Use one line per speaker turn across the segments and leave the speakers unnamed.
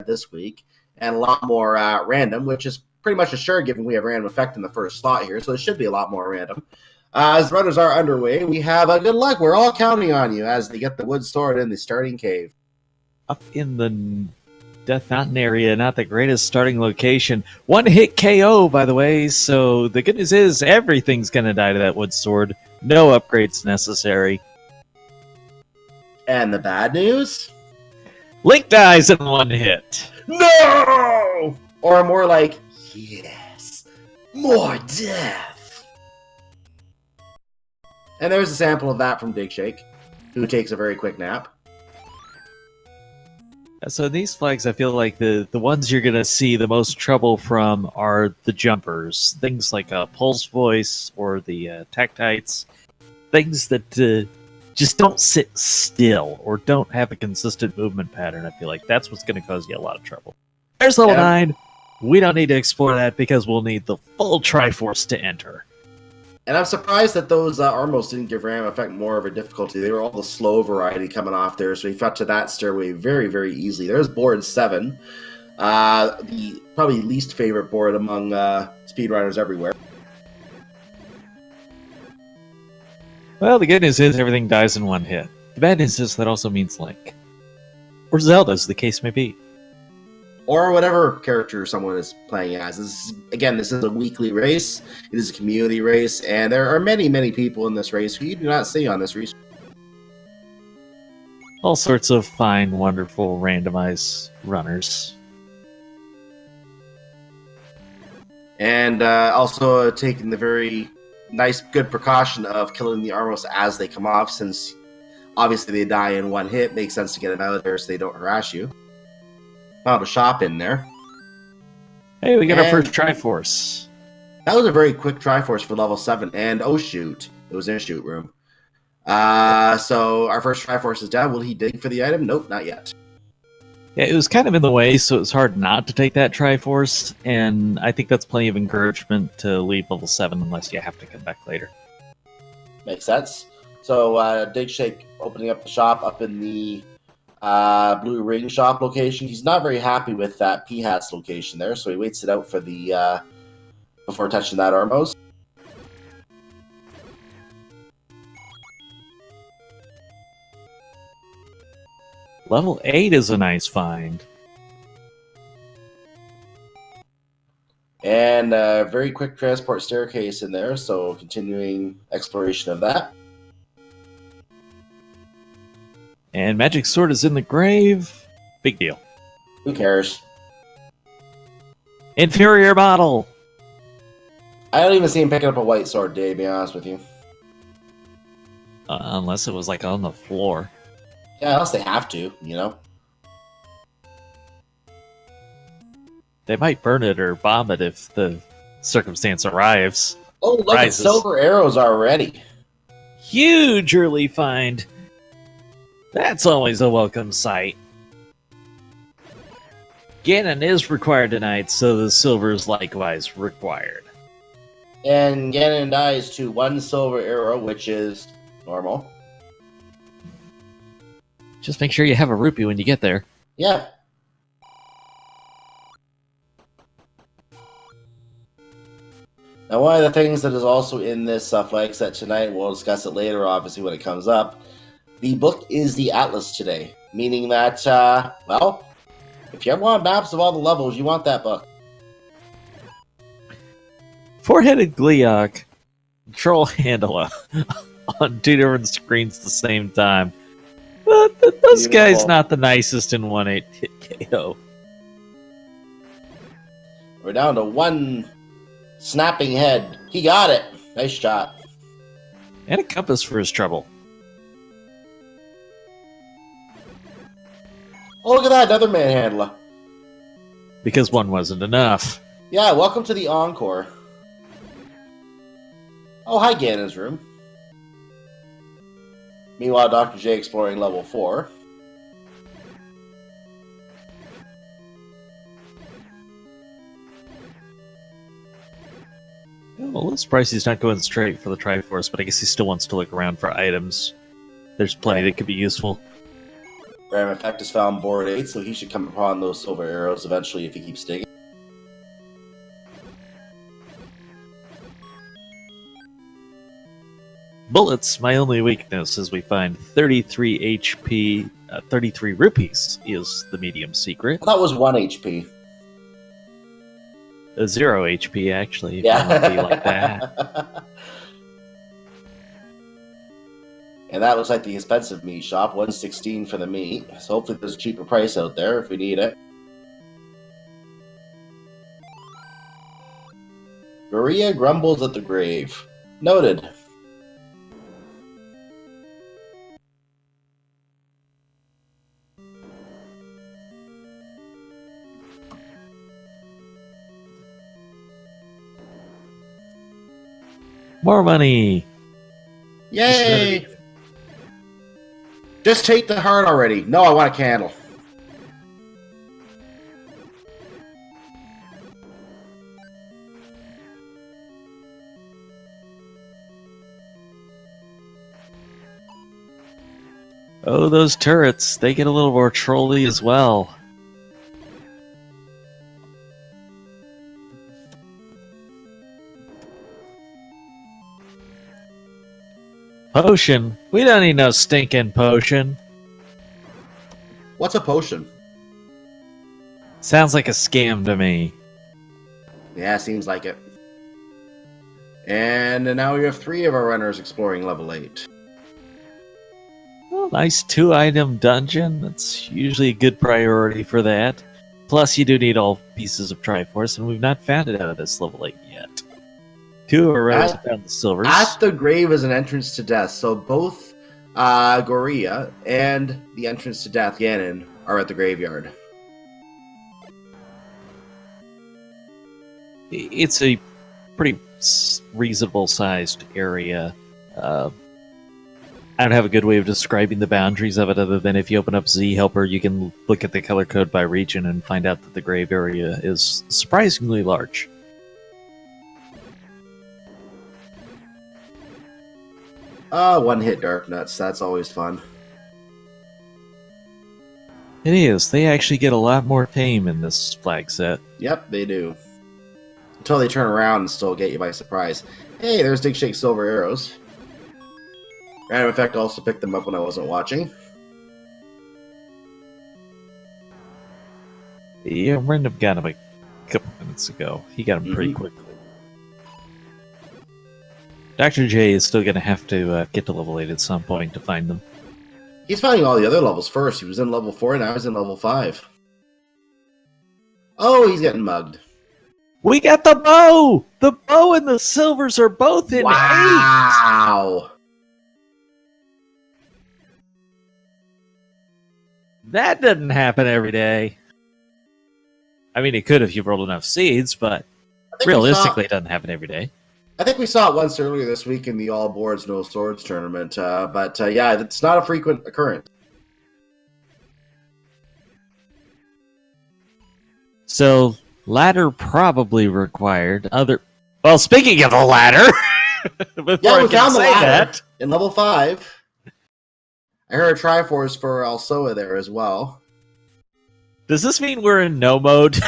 this week, and a lot more random, which is pretty much assured given we have random effect in the first slot here, so it should be a lot more random. As the runners are underway, we have good luck. We're all counting on you as they get the wood stored in the starting cave.
Up in the Death Mountain area, not the greatest starting location. One hit KO, by the way, so the good news is everything's going to die to that wood sword. No upgrades necessary.
And the bad news?
Link dies in one hit.
No! Or more like, yes, more death. And there's a sample of that from Dig Shake, who takes a very quick nap.
So these flags, I feel like the ones you're going to see the most trouble from are the jumpers. Things like Pulse Voice or the Tactites. Things that just don't sit still or don't have a consistent movement pattern. I feel like that's what's going to cause you a lot of trouble. There's level 9. We don't need to explore that because we'll need the full Triforce to enter.
And I'm surprised that those Armos didn't give Ram Effect more of a difficulty. They were all the slow variety coming off there, so he got to that stairway very, very easily. There's board 7, the probably least favorite board among speedrunners everywhere.
Well, the good news is everything dies in one hit. The bad news is that also means Link. Or Zelda, as the case may be.
Or whatever character someone is playing as. This is a weekly race. It is a community race, and there are many, many people in this race who you do not see on this race.
All sorts of fine, wonderful, randomized runners.
And also taking the very nice, good precaution of killing the Armos as they come off, since obviously they die in one hit. Makes sense to get them out of there so they don't harass you. Found a shop in there.
Hey, we got our first Triforce.
That was a very quick Triforce for level 7. And oh shoot, it was in a shoot room. So our first Triforce is down. Will he dig for the item? Nope, not yet.
Yeah, it was kind of in the way, so it was hard not to take that Triforce, and I think that's plenty of encouragement to leave level 7 unless you have to come back later.
Makes sense. So Dig Shake opening up the shop up in the Blue Ring shop location. He's not very happy with that P-Hats location there, so he waits it out for the before touching that Armos.
Level 8 is a nice find.
And a very quick transport staircase in there, so continuing exploration of that.
And Magic Sword is in the grave. Big deal.
Who cares?
Inferior model!
I don't even see him picking up a white sword, Dave, to be honest with you.
Unless it was like on the floor.
Yeah, unless they have to, you know?
They might burn it or bomb it if the circumstance arrives.
Oh, look at silver arrows already.
Huge early find. That's always a welcome sight. Ganon is required tonight, so the silver is likewise required.
And Ganon dies to 1 silver arrow, which is normal.
Just make sure you have a rupee when you get there.
Yeah. Now, one of the things that is also in this flag set tonight, we'll discuss it later, obviously, when it comes up. The book is the Atlas today, meaning that, well, if you ever want maps of all the levels, you want that book.
Four-headed Gleeok, Troll Handela on 2 different screens at the same time. But those guys not the nicest in 1-8 hit KO.
We're down to 1 snapping head. He got it. Nice shot.
And a compass for his trouble.
Oh, look at that, another manhandler.
Because 1 wasn't enough.
Yeah, welcome to the Encore. Oh, hi, Ganon's room. Meanwhile, Dr. J exploring level 4.
Well, a little surprised he's not going straight for the Triforce, but I guess he still wants to look around for items. There's plenty that could be useful.
Ram Effect is found board 8, so he should come upon those silver arrows eventually if he keeps digging.
Bullets, my only weakness, as we find 33 HP, 33 rupees is the medium secret.
I thought it was 1 HP.
0 HP, actually, if
Yeah.
you want to be like that.
And that looks like the expensive meat shop, 116 for the meat. So hopefully there's a cheaper price out there if we need it. Maria grumbles at the grave. Noted.
More money!
Yay! Just take the heart already. No, I want a candle.
Oh, those turrets, they get a little more trolly as well. Potion? We don't need no stinking potion.
What's a potion?
Sounds like a scam to me.
Yeah, seems like it. And now we have 3 of our runners exploring level 8.
Well, nice 2-item dungeon. That's usually a good priority for that. Plus, you do need all pieces of Triforce, and we've not found it out of this level 8 yet. 2 of our runners have found the silvers.
At the grave is an entrance to death, so both Goria and the entrance to death, Ganon, are at the graveyard.
It's a pretty reasonable sized area. I don't have a good way of describing the boundaries of it other than if you open up Z Helper, you can look at the color code by region and find out that the grave area is surprisingly large.
One-hit Dark Nuts, that's always fun.
It is. They actually get a lot more tame in this flag set.
Yep, they do. Until they turn around and still get you by surprise. Hey, there's Dig Shake Silver Arrows. Random Effect also picked them up when I wasn't watching.
Yeah, Random got him a couple minutes ago. He got him pretty quickly. Dr. J is still going to have to get to level 8 at some point to find them.
He's finding all the other levels first. He was in level 4, now he's in level 5. Oh, he's getting mugged.
We got the bow! The bow and the silvers are both in 8!
Wow!
That doesn't happen every day. I mean, it could if you rolled enough seeds, but realistically, it doesn't happen every day.
I think we saw it once earlier this week in the All Boards, No Swords tournament, but yeah, it's not a frequent occurrence.
So, ladder probably required. Well, speaking of the ladder,
yeah, we found the ladder in level 5. I heard a Triforce for Alsoa there as well.
Does this mean we're in no mode?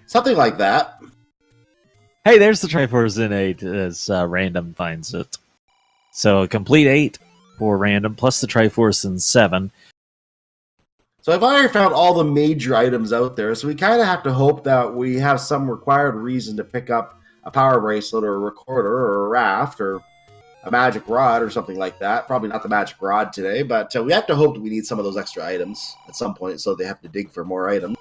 Something like that.
Hey, there's the Triforce in 8 as Random finds it. So a complete 8 for Random, plus the Triforce in 7.
So I've already found all the major items out there, so we kind of have to hope that we have some required reason to pick up a power bracelet or a recorder or a raft or a magic rod or something like that. Probably not the magic rod today, but we have to hope that we need some of those extra items at some point, so they have to dig for more items.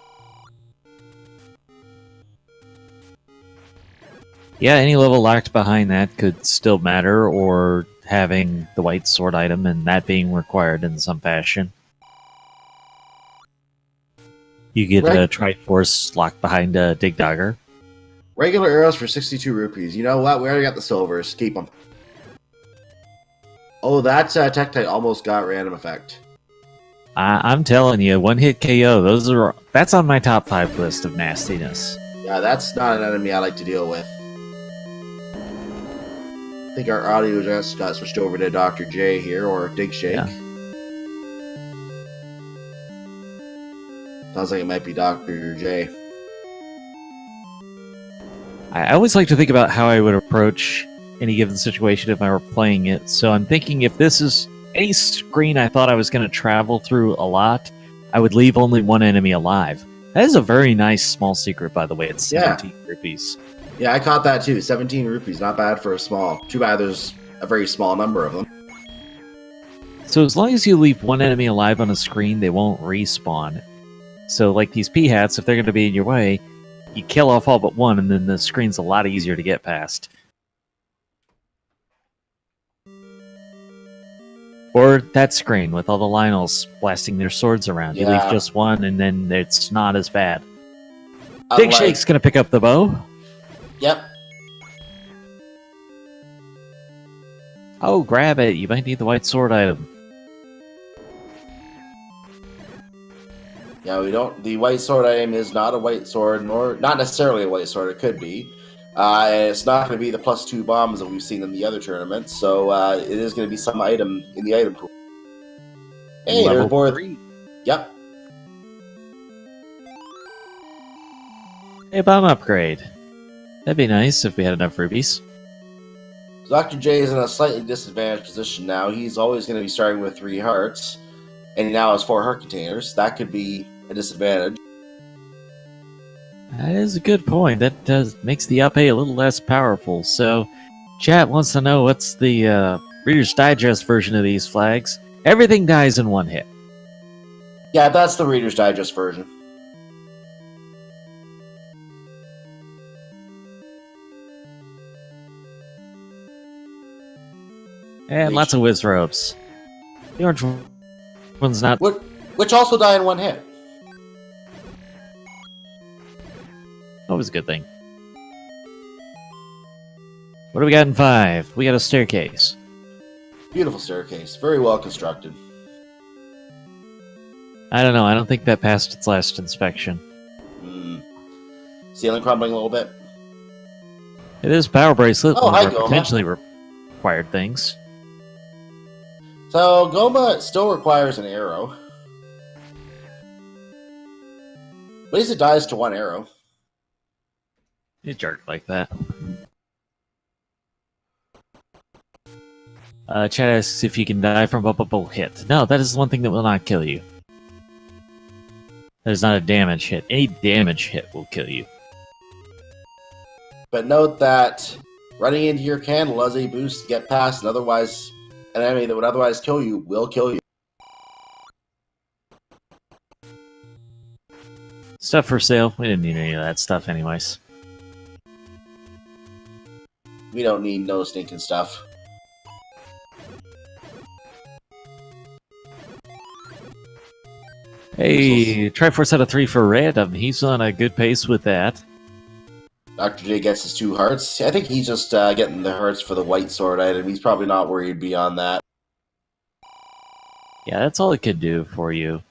Yeah, any level locked behind that could still matter, or having the white sword item and that being required in some fashion. You get a Triforce locked behind a Dig Dagger.
Regular arrows for 62 rupees. You know what? We already got the silvers. Keep them. Oh, that Tektite almost got Random Effect.
I'm telling you, one-hit KO. That's on my top 5 list of nastiness.
Yeah, that's not an enemy I like to deal with. I think our audio just got switched over to Dr. J here, or Dig Shake.
Yeah.
Sounds like it might be Dr. J.
I always like to think about how I would approach any given situation if I were playing it. So I'm thinking if this is any screen I thought I was going to travel through a lot, I would leave only one enemy alive. That is a very nice small secret, by the way. It's 17 rupees.
Yeah, I caught that too. 17 rupees, not bad for a small. Too bad there's a very small number of them.
So as long as you leave one enemy alive on a screen, they won't respawn. So like these P-hats, if they're going to be in your way, you kill off all but one, and then the screen's a lot easier to get past. Or that screen with all the Lionels blasting their swords around. You leave just one, and then it's not as bad. Big Shake's going to pick up the bow.
Yep.
Oh, grab it. You might need the white sword item.
Yeah, we don't. The white sword item is not a white sword, nor not necessarily a white sword. It could be. It's not going to be the +2 bombs that we've seen in the other tournaments, so it is going to be some item in the item pool. Hey, there's more. 3. Yep.
Hey, bomb upgrade. That'd be nice if we had enough rubies.
So Dr. J is in a slightly disadvantaged position now. He's always going to be starting with 3 hearts, and he now has 4 heart containers. That could be a disadvantage.
That is a good point. That makes the up A a little less powerful. So, chat wants to know what's the Reader's Digest version of these flags. Everything dies in one hit.
Yeah, that's the Reader's Digest version.
And lots of whiz robes. The orange one's not...
Which also die in one hit.
Always a good thing. What do we got in 5? We got a staircase.
Beautiful staircase. Very well constructed.
I don't know. I don't think that passed its last inspection.
Ceiling crumbling a little bit.
It is Power Bracelet.
Oh,
one
hi,
of our
Goma.
potentially required things.
So, Goma still requires an arrow. At least it dies to 1 arrow.
You jerk like that. Chat asks if you can die from a bubble hit. No, that is one thing that will not kill you. That is not a damage hit. Any damage hit will kill you.
But note that running into your candle as a boost to get past an enemy that would otherwise kill you will kill you.
Stuff for sale. We didn't need any of that stuff anyways.
We don't need no stinking stuff.
Hey, Triforce out of 3 for random. He's on a good pace with that.
Dr. J gets his 2 hearts. I think he's just getting the hearts for the white sword item. He's probably not worried beyond that.
Yeah, that's all it could do for you.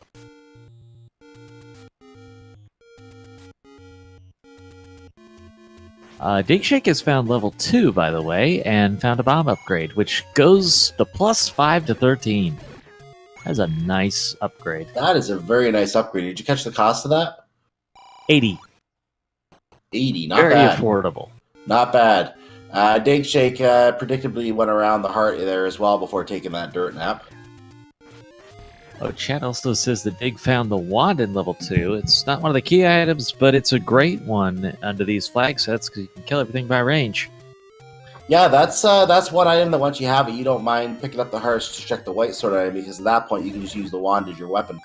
Dig Shake has found level 2, by the way, and found a bomb upgrade, which goes to +5 to 13. That's a nice upgrade.
That is a very nice upgrade. Did you catch the cost of that?
80.
80, not
Very
bad.
affordable.
Not bad. Dig Shake predictably went around the heart there as well before taking that dirt nap.
Oh, chat also says that Dig found the wand in level 2. It's not one of the key items, but it's a great one under these flag sets because you can kill everything by range.
Yeah, that's one item that once you have it, you don't mind picking up the hearts to check the white sword item, because at that point you can just use the wand as your weapon.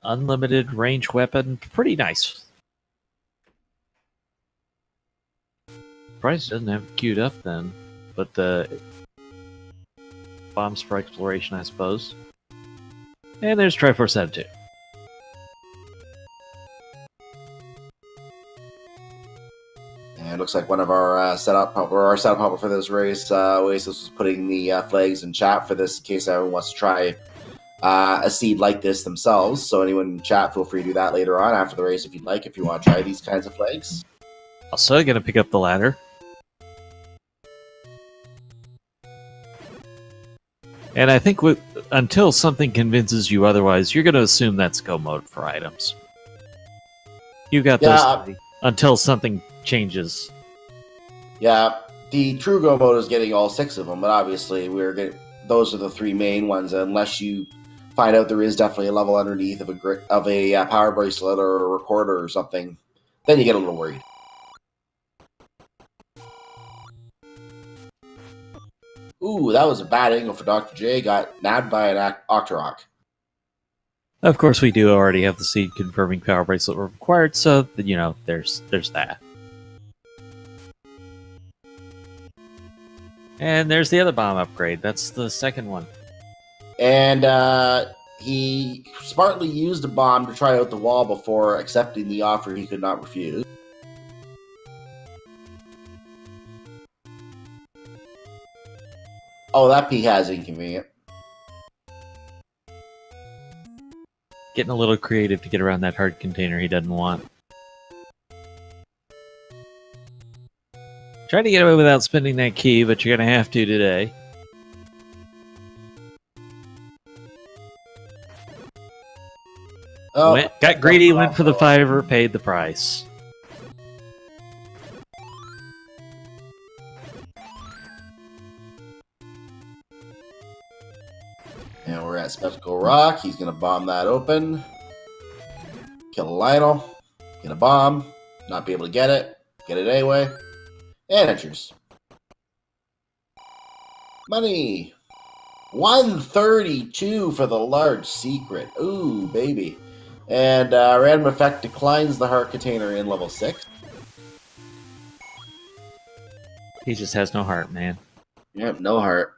Unlimited range weapon, pretty nice. Price doesn't have it queued up then, but the bombs for exploration, I suppose. And there's Triforce out of 2.
And it looks like one of our setup helper for this race, Oasis, was putting the flags in chat for this in case everyone wants to try a seed like this themselves. So anyone in chat, feel free to do that later on after the race if you'd like, if you want to try these kinds of flags.
Also, gonna pick up the ladder. And I think until something convinces you otherwise, you're going to assume that's go mode for items. You got those three until something changes.
Yeah, the true go mode is getting all 6 of them, but obviously those are the 3 main ones. Unless you find out there is definitely a level underneath of a power bracelet or a recorder or something, then you get a little worried. Ooh, that was a bad angle for Dr. J. Got nabbed by an Octorok.
Of course, we do already have the seed confirming power bracelet required, so there's that. And there's the other bomb upgrade. That's the second one.
And he smartly used a bomb to try out the wall before accepting the offer he could not refuse. Oh, that P has inconvenient.
Getting a little creative to get around that hard container he doesn't want. Try to get away without spending that key, but you're going to have to today.
Oh,
got greedy, went for the $5, paid the price.
And we're at Spectacle Rock. He's going to bomb that open. Kill a Lionel. Get a bomb. Not be able to get it. Get it anyway. And enters. Money. 132 for the large secret. Ooh, baby. And random effect declines the heart container in level 6.
He just has no heart, man.
Yep, no heart.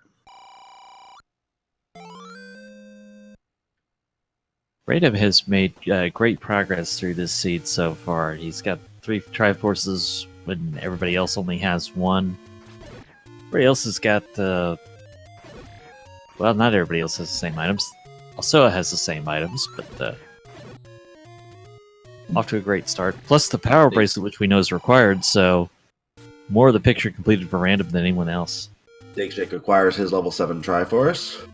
Radom has made great progress through this seed so far. He's got 3 Triforces when everybody else only has 1. Everybody else has got well, not everybody else has the same items. Alsoa has the same items, but off to a great start. Plus the power bracelet, which we know is required, so more of the picture completed for Random than anyone else.
Jake acquires his level 7 Triforce.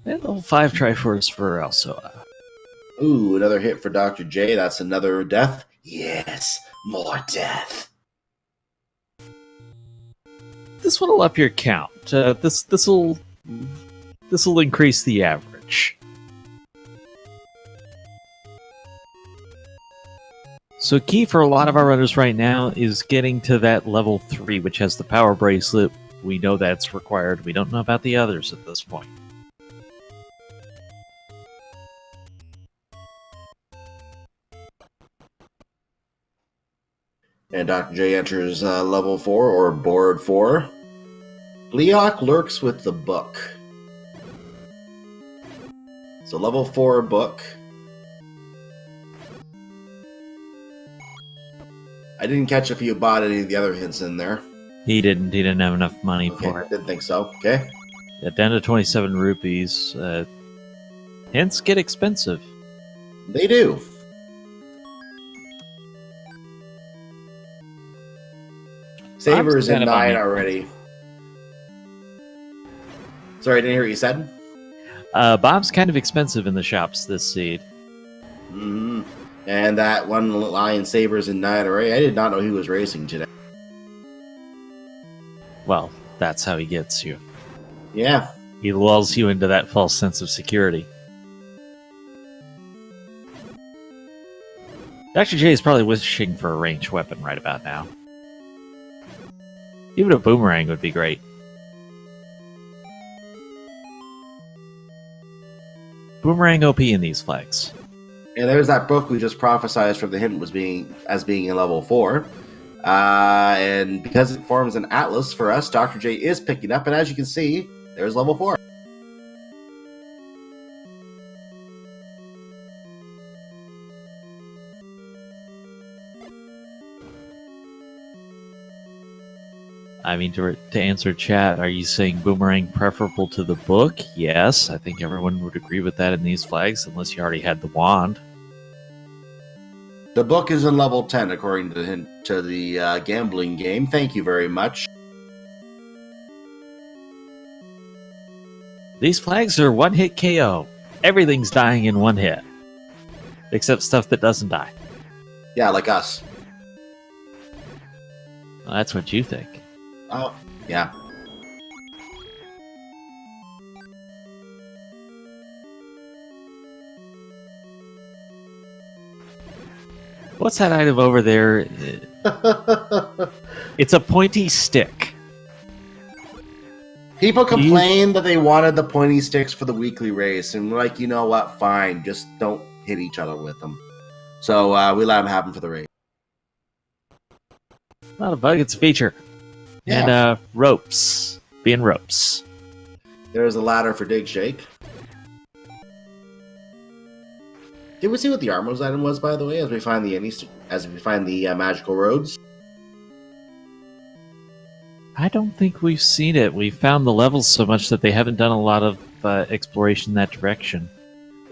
And level 5 Triforce for Alsoa.
Ooh, another hit for Dr. J. That's another death. Yes, more death.
This one will up your count. This will increase the average. So key for a lot of our runners right now is getting to that level 3, which has the power bracelet. We know that's required. We don't know about the others at this point.
And Dr. J enters level 4, or board 4. Leok lurks with the book. So level 4 book. I didn't catch if you bought any of the other hints in there.
He didn't have enough money for it.
Didn't think so. Okay.
Yeah, down to 27 rupees. Hints get expensive.
They do. Saber's in 9 already. Sorry, I didn't hear what you said.
Bob's kind of expensive in the shops this seed.
Mm-hmm. And that one lion Saber's in 9 already. I did not know he was racing today.
Well, that's how he gets you.
Yeah.
He lulls you into that false sense of security. Dr. J is probably wishing for a ranged weapon right about now. Even a boomerang would be great. Boomerang OP in these flags.
And there's that book we just prophesized from the hint was being in level 4. And because it forms an atlas for us, Dr. J is picking up, and as you can see, there's level 4.
I mean, to answer chat, are you saying boomerang preferable to the book? Yes, I think everyone would agree with that in these flags, unless you already had the wand.
The book is in level 10, according to the gambling game. Thank you very much.
These flags are one-hit KO. Everything's dying in one hit. Except stuff that doesn't die.
Yeah, like us.
Well, that's what you think.
Oh, yeah.
What's that item over there? It's a pointy stick.
People complained that they wanted the pointy sticks for the weekly race, and we're like, you know what? Fine, just don't hit each other with them. So we let them have them for the race.
Not a bug, it's a feature.
Yeah.
And ropes. Being ropes.
There's a ladder for Dig Shake. Did we see what the Armos item was, by the way, as we find the magical roads?
I don't think we've seen it. We've found the levels so much that they haven't done a lot of exploration in that direction.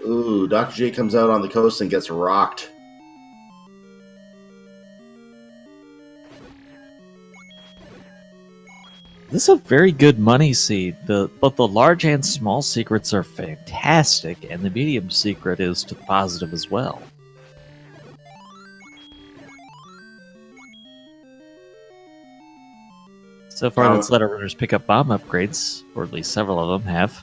Ooh, Dr. J comes out on the coast and gets rocked.
This is a very good money seed. Both the large and small secrets are fantastic, and the medium secret is to the positive as well. So far, let's let our runners pick up bomb upgrades, or at least several of them have.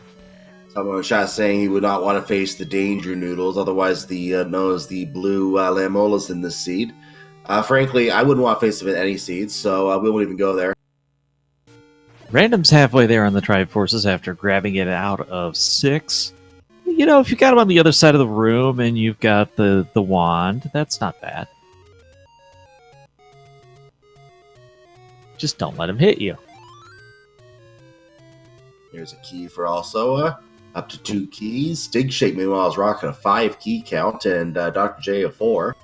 Someone was just saying he would not want to face the danger noodles, otherwise known as the blue lamolas in this seed. Frankly, I wouldn't want to face them in any seeds, so we won't even go there.
Random's halfway there on the Triforces after grabbing it out of 6. You know, if you got him on the other side of the room and you've got the wand, that's not bad. Just don't let him hit you.
Here's a key for also up to 2 keys. Dig Shake, meanwhile, is rocking a 5 key count, and Dr. J a 4.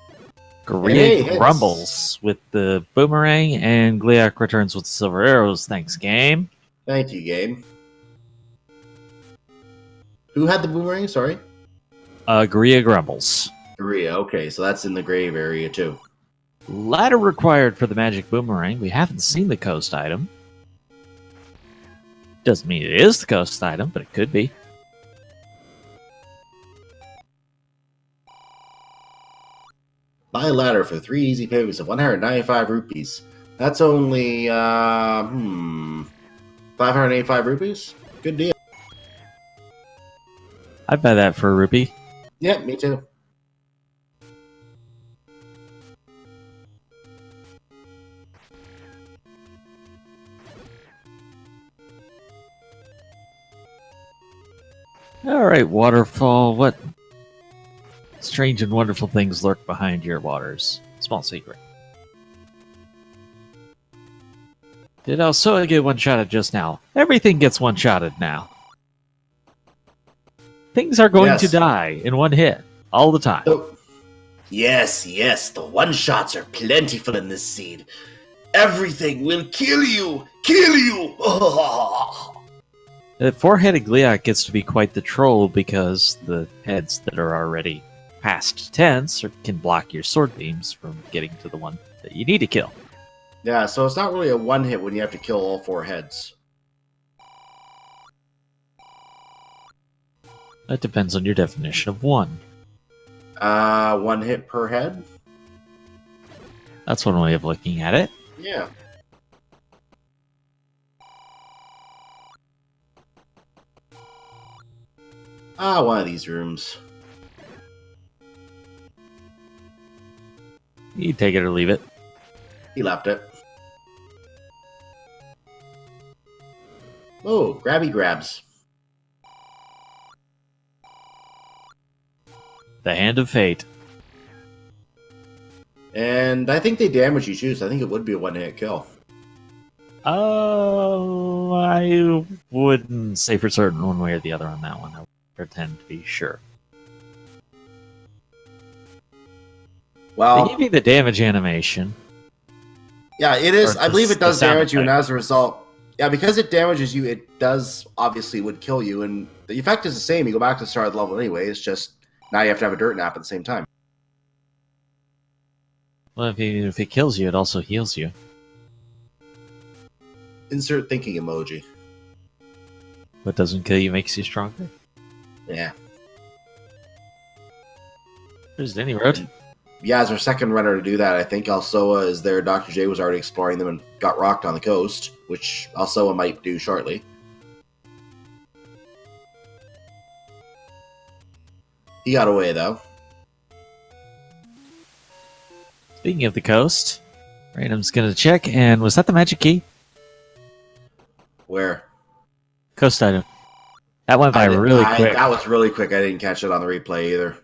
Grieg rumbles with the boomerang, and Gliak returns with the silver arrows. Thanks, game.
Thank you, game. Who had the boomerang? Sorry?
Grieg rumbles.
Korea. Okay, so that's in the grave area, too.
Ladder required for the magic boomerang. We haven't seen the coast item. Doesn't mean it is the coast item, but it could be.
Buy a ladder for 3 easy payments of 195 rupees. That's only, 585 rupees? Good deal.
I'd buy that for a rupee.
Yeah, me too.
Alright, waterfall. What strange and wonderful things lurk behind your waters? Small secret. Did Alsoa get one-shotted just now? Everything gets one-shotted now. Things are going to die in one hit, all the time.
Oh. Yes, the one-shots are plentiful in this seed. Everything will kill you! Kill you!
The 4-headed Gliak gets to be quite the troll because the heads that are already past tense can block your sword beams from getting to the one that you need to kill.
Yeah, so it's not really a one-hit when you have to kill all 4 heads.
That depends on your definition of one.
1 hit per head?
That's one way of looking at it.
Yeah. One of these rooms.
You take it or leave it.
He left it. Oh, grabby grabs.
The Hand of Fate.
And I think they damage you too, so I think it would be a one-hit kill.
Oh, I wouldn't say for certain one way or the other on that one. I would pretend to be sure.
Well,
they give you the damage animation.
Yeah, it is. I believe it does damage you, and
effect.
as a result, yeah, because it damages you, it does obviously would kill you, and the effect is the same. You go back to the start of the level anyway. It's just now you have to have a dirt nap at the same time.
Well, if it kills you, it also heals you.
Insert thinking emoji.
What doesn't kill you makes you stronger.
Yeah.
There's any road.
Yeah, as our second runner to do that, I think Alsoa is there. Dr. J was already exploring them and got rocked on the coast, which Alsoa might do shortly. He got away, though.
Speaking of the coast, Random's gonna check, and was that the magic key?
Where?
Coast item. That went by really quick.
That was really quick. I didn't catch it on the replay either.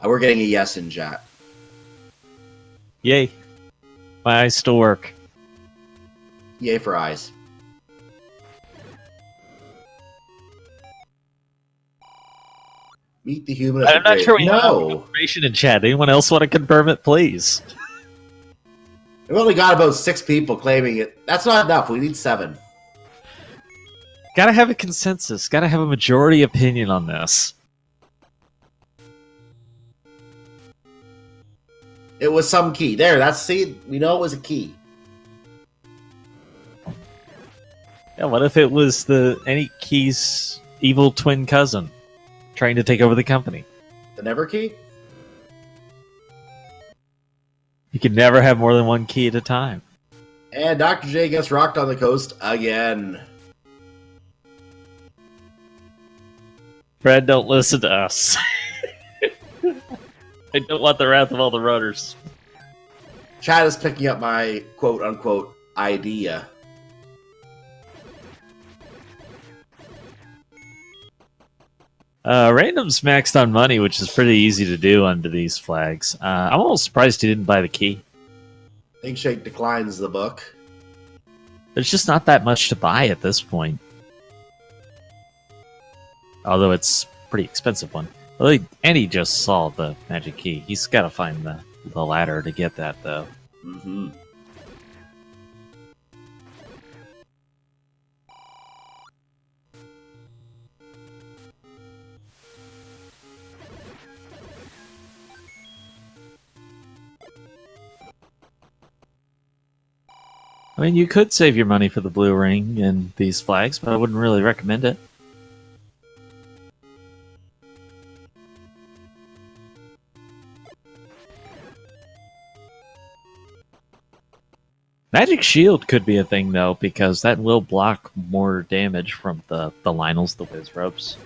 We're getting a yes in chat.
Yay. My eyes still work.
Yay for eyes. Meet the human.
I'm not sure we have
no
information in chat. Anyone else want to confirm it, please?
We've only got about 6 people claiming it. That's not enough. We need 7.
Gotta have a consensus. Gotta have a majority opinion on this.
It was some key. There, see, we know it was a key.
Yeah, what if it was any key's evil twin cousin trying to take over the company?
The never key?
You can never have more than one key at a time.
And Dr. J gets rocked on the coast again.
Fred, don't listen to us. I don't want the wrath of all the runners.
Chad is picking up my quote-unquote idea.
Random's maxed on money, which is pretty easy to do under these flags. I'm almost surprised he didn't buy the key.
Big Shake declines the book.
There's just not that much to buy at this point. Although it's a pretty expensive one. Well, and he just saw the magic key. He's got to find the ladder to get that, though.
Mm-hmm.
I mean, you could save your money for the blue ring and these flags, but I wouldn't really recommend it. Magic Shield could be a thing, though, because that will block more damage from the Lionels, the Wiz Ropes.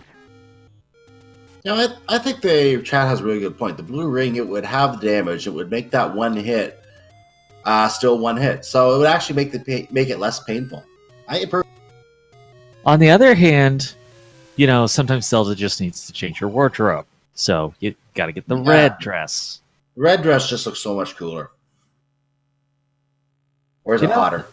You know, I think the chat has a really good point. The blue ring, it would have damage. It would make that one hit still one hit. So it would actually make it less painful.
On the other hand, you know, sometimes Zelda just needs to change her wardrobe. So you got to get the red dress.
Red dress just looks so much cooler. Or is it hotter?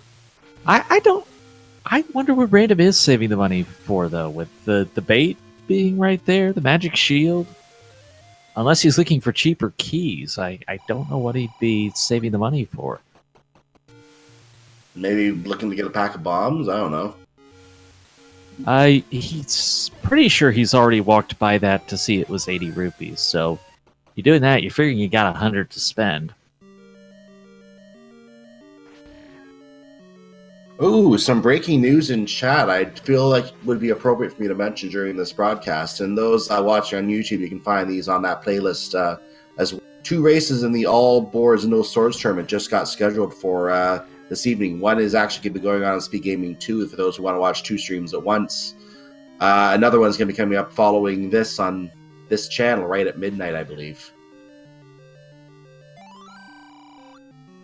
I wonder what Random is saving the money for, though, with the bait being right there, the magic shield. Unless he's looking for cheaper keys, I don't know what he'd be saving the money for.
Maybe looking to get a pack of bombs? I don't know.
He's pretty sure he's already walked by that to see it was 80 rupees. So you're doing that, you're figuring you got 100 to spend.
Ooh, some breaking news in chat I feel like would be appropriate for me to mention during this broadcast. And those watching on YouTube, you can find these on that playlist. As 2 races in the All Boards No Swords tournament just got scheduled for this evening. One is actually going to be going on Speed Gaming 2 for those who want to watch 2 streams at once. Another one's going to be coming up following this on this channel right at midnight, I believe.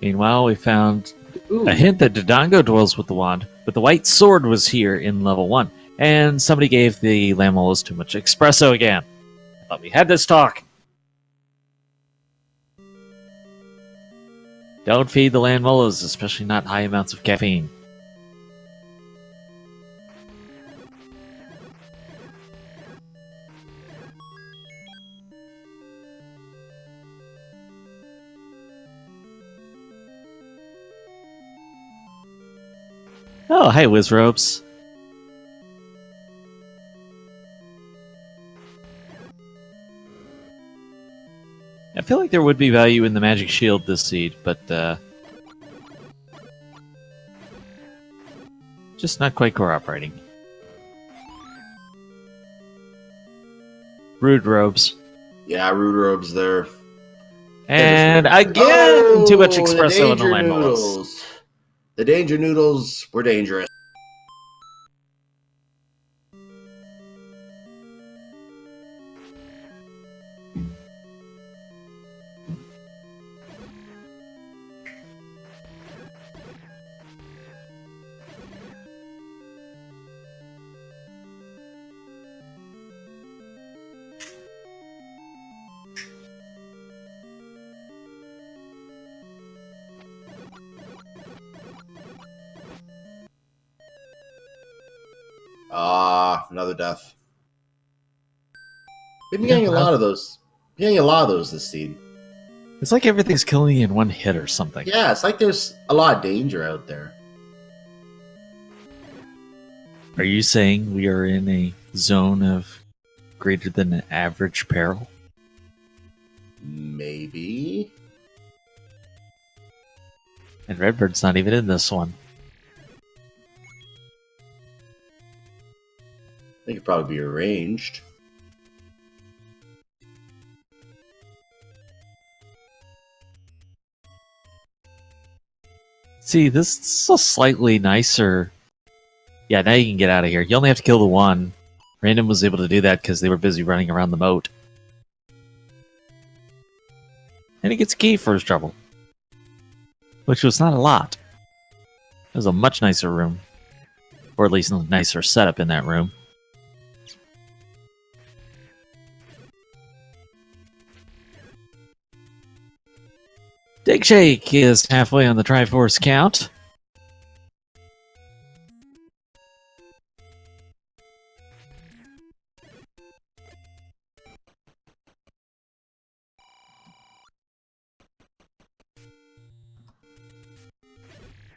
Meanwhile, we found a hint that Dodongo dwells with the wand, but the white sword was here in level 1, and somebody gave the Lamolas too much espresso again. I thought we had this talk. Don't feed the Lamolas, especially not high amounts of caffeine. Oh, hey, Wizropes. feel like there would be value in the magic shield this seed, but just not quite cooperating. Rude robes.
Yeah, rude robes there.
And again, too much espresso in the line noodles.
The danger noodles were dangerous. Another death. We've been getting a lot of those. Getting a lot of those this seed.
It's like everything's killing you in one hit or something.
Yeah, it's like there's a lot of danger out there.
Are you saying we are in a zone of greater than average peril?
Maybe.
And Redbird's not even in this one.
They could probably be arranged.
See, this is a slightly nicer... Yeah, now you can get out of here. You only have to kill the one. Random was able to do that because they were busy running around the moat. And he gets a key for his trouble. Which was not a lot. It was a much nicer room. Or at least a nicer setup in that room. Dig Shake is halfway on the Triforce count.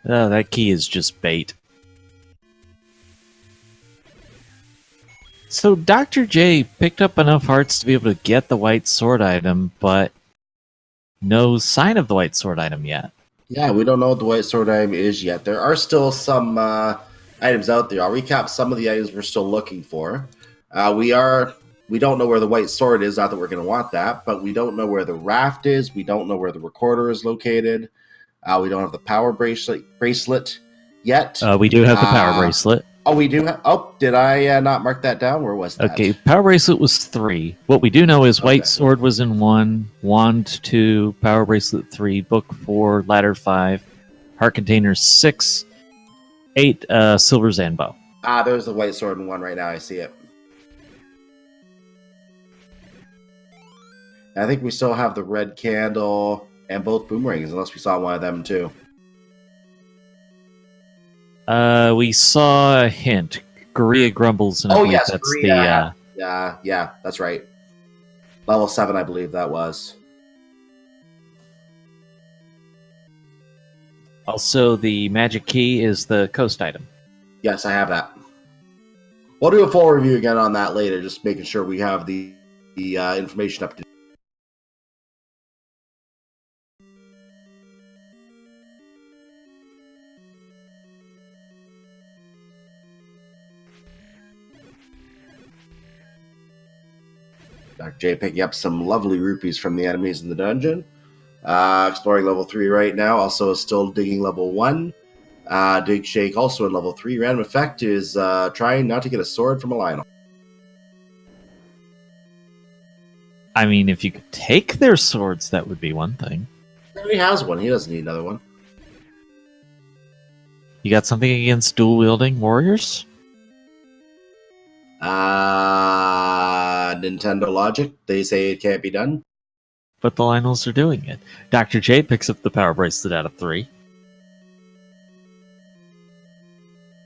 Oh, that key is just bait. So Dr. J picked up enough hearts to be able to get the white sword item, but no sign of the white sword item yet.
Yeah, we don't know what the white sword item is yet. There are still some items out there. I'll recap some of the items we're still looking for. We don't know where the white sword is, not that we're going to want that, but we don't know where the raft is. We don't know where the recorder is located. We don't have the power bracelet yet.
We do have the power bracelet.
Oh, we do have... Oh, did I not mark that down? Where was that?
Okay, power bracelet was 3. What we do know is white sword was in 1, wand 2, power bracelet 3, book 4, ladder 5, heart container 6, 8, silver Zanbo.
There's the white sword in 1 right now. I see it. I think we still have the red candle and both boomerangs, unless we saw one of them too.
We saw a hint. Korea grumbles. And
yes,
that's
Korea. Yeah, that's right. Level 7, I believe that was.
Also, the magic key is the coast item.
Yes, I have that. We'll do a full review again on that later, just making sure we have the information up to date. Dr. J picking up some lovely rupees from the enemies in the dungeon. Exploring level 3 right now. Also still digging level 1. Dig Shake also in level 3. Random Effect is trying not to get a sword from a Lionel.
I mean, if you could take their swords, that would be one thing.
He already has one. He doesn't need another one.
You got something against dual-wielding warriors?
Nintendo Logic. They say it can't be done.
But the Lionels are doing it. Dr. J picks up the power bracelet out of 3.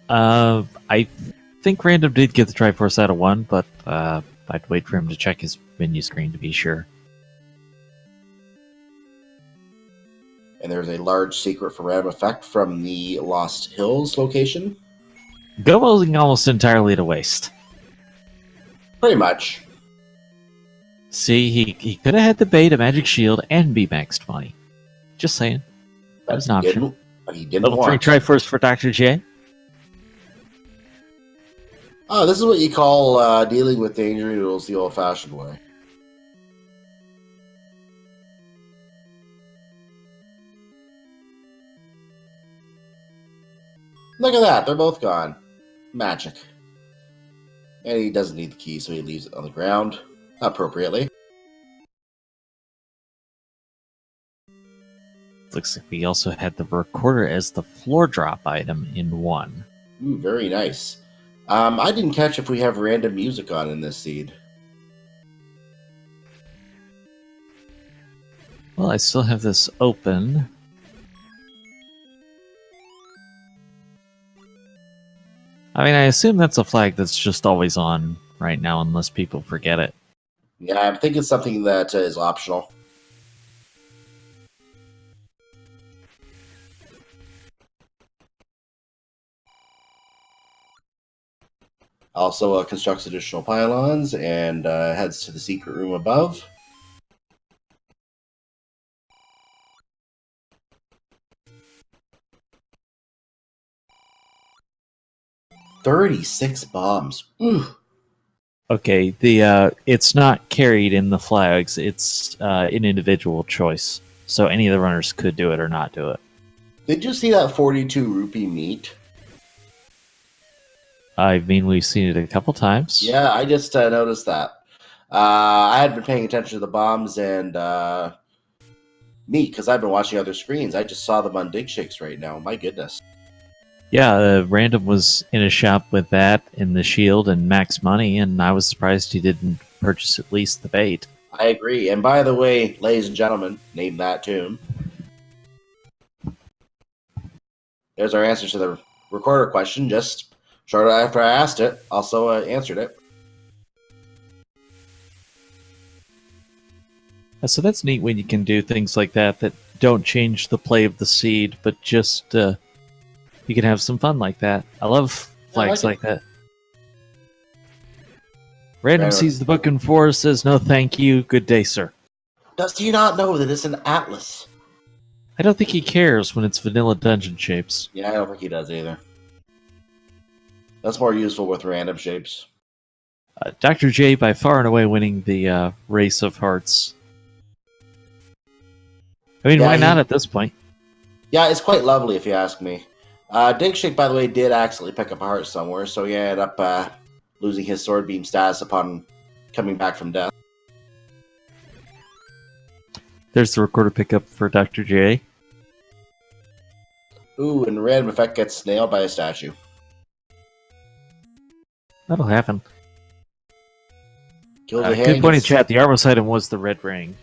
I think Random did get the Triforce out of 1, but I'd wait for him to check his menu screen to be sure.
And there's a large secret for Random Effect from the Lost Hills location.
Going almost entirely to waste.
Pretty much.
See, he could have had the bait a magic shield and be maxed money. Just saying. That was an option.
But he didn't
Level 3
want.
Triforce for Dr. J.
Oh, this is what you call dealing with danger noodles the old-fashioned way. Look at that. They're both gone. Magic. And he doesn't need the key, so he leaves it on the ground. Appropriately.
Looks like we also had the recorder as the floor drop item in 1.
Ooh, very nice. I didn't catch if we have random music on in this seed.
Well, I still have this open. I mean, I assume that's a flag that's just always on right now, unless people forget it.
Yeah, I think it's something that is optional. Also constructs additional pylons and heads to the secret room above. $36 bombs. Ooh.
Okay, it's not carried in the flags. It's an individual choice. So any of the runners could do it or not do it.
Did you see that 42 rupee meat?
I mean, we've seen it a couple times.
Yeah, I just noticed that. I had been paying attention to the bombs and meat because I've been watching other screens. I just saw them on Dig Shakes right now. My goodness.
Yeah, Random was in a shop with that in the shield and max money, and I was surprised he didn't purchase at least the bait.
I agree. And by the way, ladies and gentlemen, name that tune. There's our answer to the recorder question. Just short after I asked it, also answered it.
So that's neat when you can do things like that that don't change the play of the seed, but just you can have some fun like that. I love flags like that. Random sees the book in 4, says no thank you, good day, sir.
Does he not know that it's an atlas?
I don't think he cares when it's vanilla dungeon shapes.
Yeah, I don't think he does either. That's more useful with random shapes.
Dr. J by far and away winning the race of hearts. I mean, why not at this point?
Yeah, it's quite lovely if you ask me. Dig Shake, by the way, did accidentally pick up a heart somewhere, so he ended up losing his sword beam status upon coming back from death.
There's the recorder pickup for Dr. J.
Ooh, and random effect gets nailed by a statue.
That'll happen.
Good
point in chat. The Armos item was the red ring.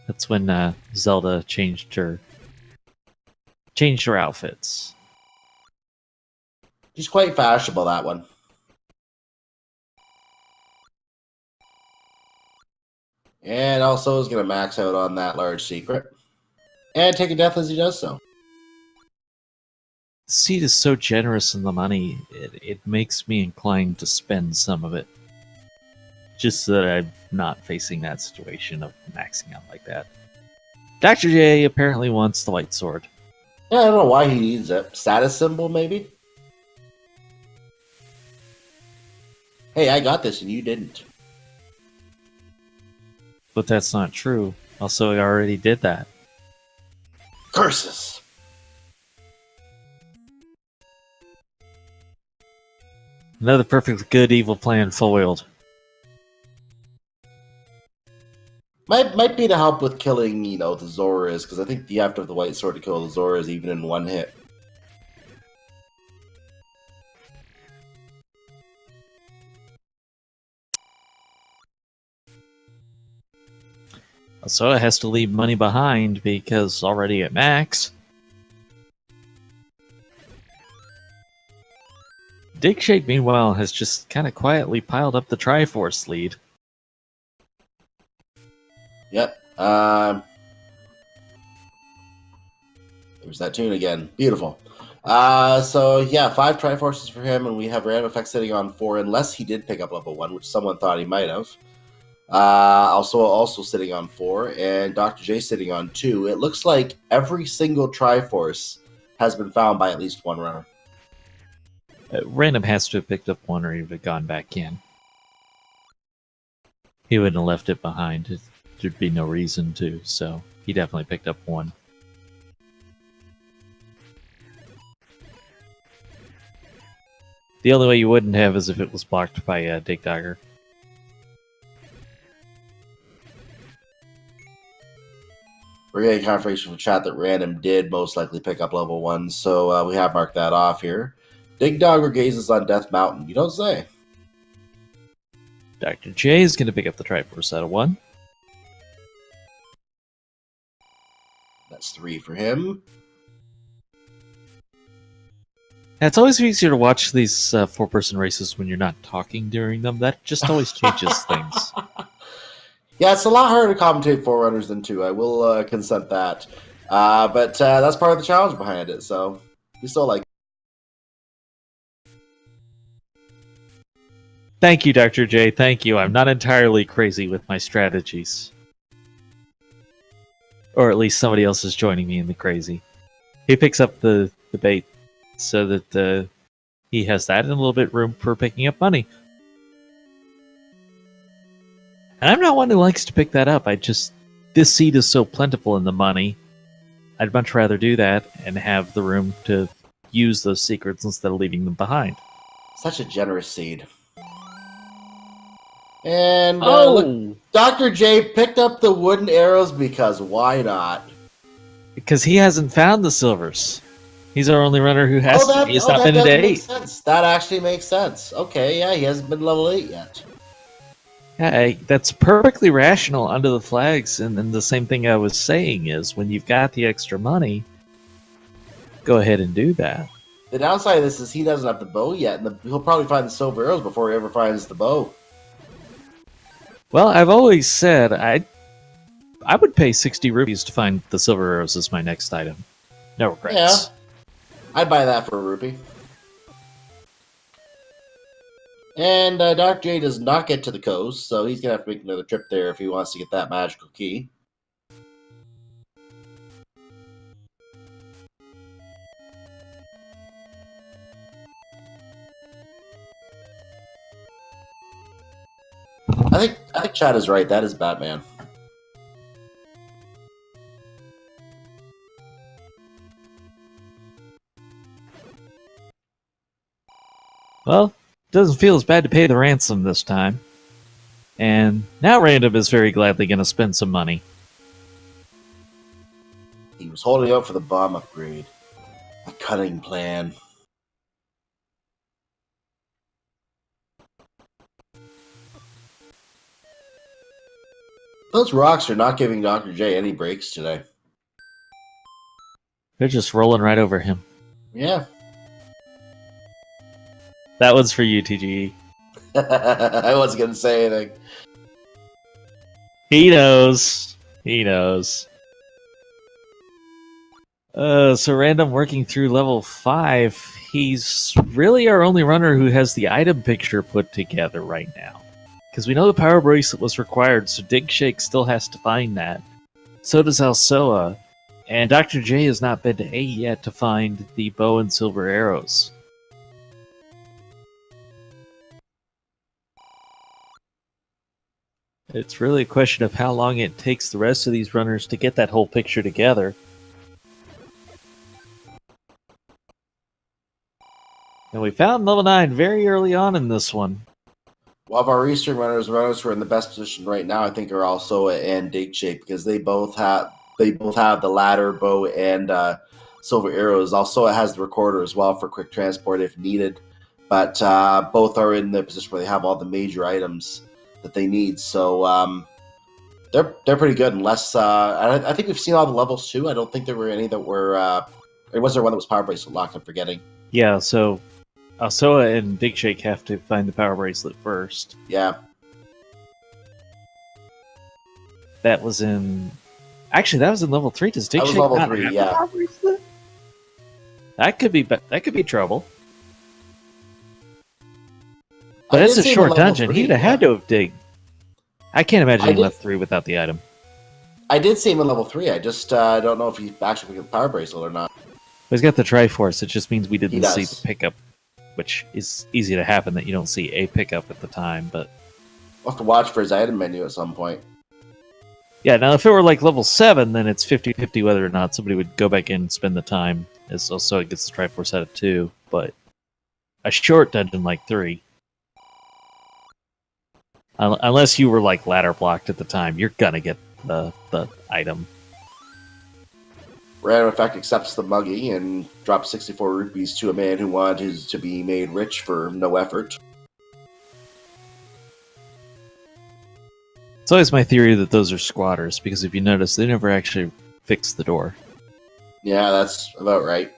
That's when Zelda changed her outfits.
She's quite fashionable, that one. And also is going to max out on that large secret. And take a death as he does so.
Seed is so generous in the money, it makes me inclined to spend some of it. Just so that I'm not facing that situation of maxing out like that. Dr. J apparently wants the white sword.
Yeah, I don't know why he needs it. Status symbol, maybe? Hey, I got this and you didn't.
But that's not true. Also, I already did that.
Curses!
Another perfectly good evil plan foiled.
Might be to help with killing, the Zoras, because I think you have to have the white sword to kill the Zoras even in one hit.
So it has to leave money behind because already at max. Dig Shake, meanwhile, has just kind of quietly piled up the Triforce lead.
Yep. There's that tune again. Beautiful. So yeah, 5 Triforces for him, and we have random effects sitting on 4, unless he did pick up level 1, which someone thought he might have. Also sitting on 4, and Dr. J sitting on 2. It looks like every single Triforce has been found by at least one runner.
Random has to have picked up one or he would have gone back in. He wouldn't have left it behind. There'd be no reason to, so he definitely picked up one. The only way you wouldn't have is if it was blocked by Dig Dogger.
We're getting confirmation from chat that Random did most likely pick up level 1, so we have marked that off here. Dig Dogger gazes on Death Mountain. You don't say.
Dr. J is going to pick up the Triforce out of 1.
That's 3 for him.
It's always easier to watch these four-person races when you're not talking during them. That just always changes things.
Yeah, it's a lot harder to commentate 4 runners than 2. I will consent that. But that's part of the challenge behind it, so we still like it.
Thank you, Dr. J. Thank you. I'm not entirely crazy with my strategies. Or at least somebody else is joining me in the crazy. He picks up the bait so that he has that and a little bit room for picking up money. And I'm not one who likes to pick that up. This seed is so plentiful in the money. I'd much rather do that and have the room to use those secrets instead of leaving them behind.
Such a generous seed. And
look,
Dr. J picked up the wooden arrows because why not?
Because he hasn't found the silvers. He's our only runner who has. He's not been into 8.
Sense. That actually makes sense. Okay, yeah, he hasn't been level 8 yet.
Yeah, that's perfectly rational under the flags. And then the same thing I was saying is when you've got the extra money, go ahead and do that.
The downside of this is he doesn't have the bow yet, and he'll probably find the silver arrows before he ever finds the bow.
Well, I've always said I would pay 60 rupees to find the silver arrows as my next item. No regrets.
Yeah, I'd buy that for a rupee. And Dr. J does not get to the coast, so he's going to have to make another trip there if he wants to get that magical key. I think Chad is right. That is Batman.
Well, it doesn't feel as bad to pay the ransom this time. And now Random is very gladly going to spend some money.
He was holding out for the bomb upgrade. A cunning plan. Those rocks are not giving Dr. J any breaks today.
They're just rolling right over him.
Yeah.
That one's for you, TGE.
I wasn't going to say anything.
He knows. He knows. So Random working through level 5. He's really our only runner who has the item picture put together right now. Because we know the power bracelet was required, so Dig Shake still has to find that. So does Alsoa. And Dr. J has not been to A yet to find the bow and silver arrows. It's really a question of how long it takes the rest of these runners to get that whole picture together. And we found level 9 very early on in this one.
One of our Eastern runners who are in the best position right now, I think, are Alsoa and Dig Shake, because they both have the ladder, bow, and silver arrows. Alsoa has the recorder as well for quick transport if needed, but both are in the position where they have all the major items that they need. So they're pretty good. Unless I think we've seen all the levels too. I don't think there were any that were. Was there one that was power bracelet locked? I'm forgetting.
Yeah. So Alsoa and Dig Shake have to find the power bracelet first.
Yeah.
That was in. Actually, that was in level 3. Does Dig Shake
level
not
3,
have
yeah.
the power bracelet? That could be trouble. But it's a short dungeon. He'd have had to have I can't imagine
I
he
did.
left 3 without the item.
I did see him in level 3. I just don't know if he actually picked up the power bracelet or not.
But he's got the Triforce. It just means we
He
didn't see the
does.
pickup, which is easy to happen that you don't see a pickup at the time. But
We'll have to watch for his item menu at some point.
yeah, now if it were like level 7, then it's 50-50 whether or not somebody would go back in and spend the time. As also it gets the Triforce out of 2. But a short dungeon like 3, unless you were like ladder blocked at the time, you're gonna get the item.
Random Effect accepts the muggy and drops 64 rupees to a man who wanted to be made rich for no effort.
It's always my theory that those are squatters, because if you notice, they never actually fix the door.
Yeah, that's about right.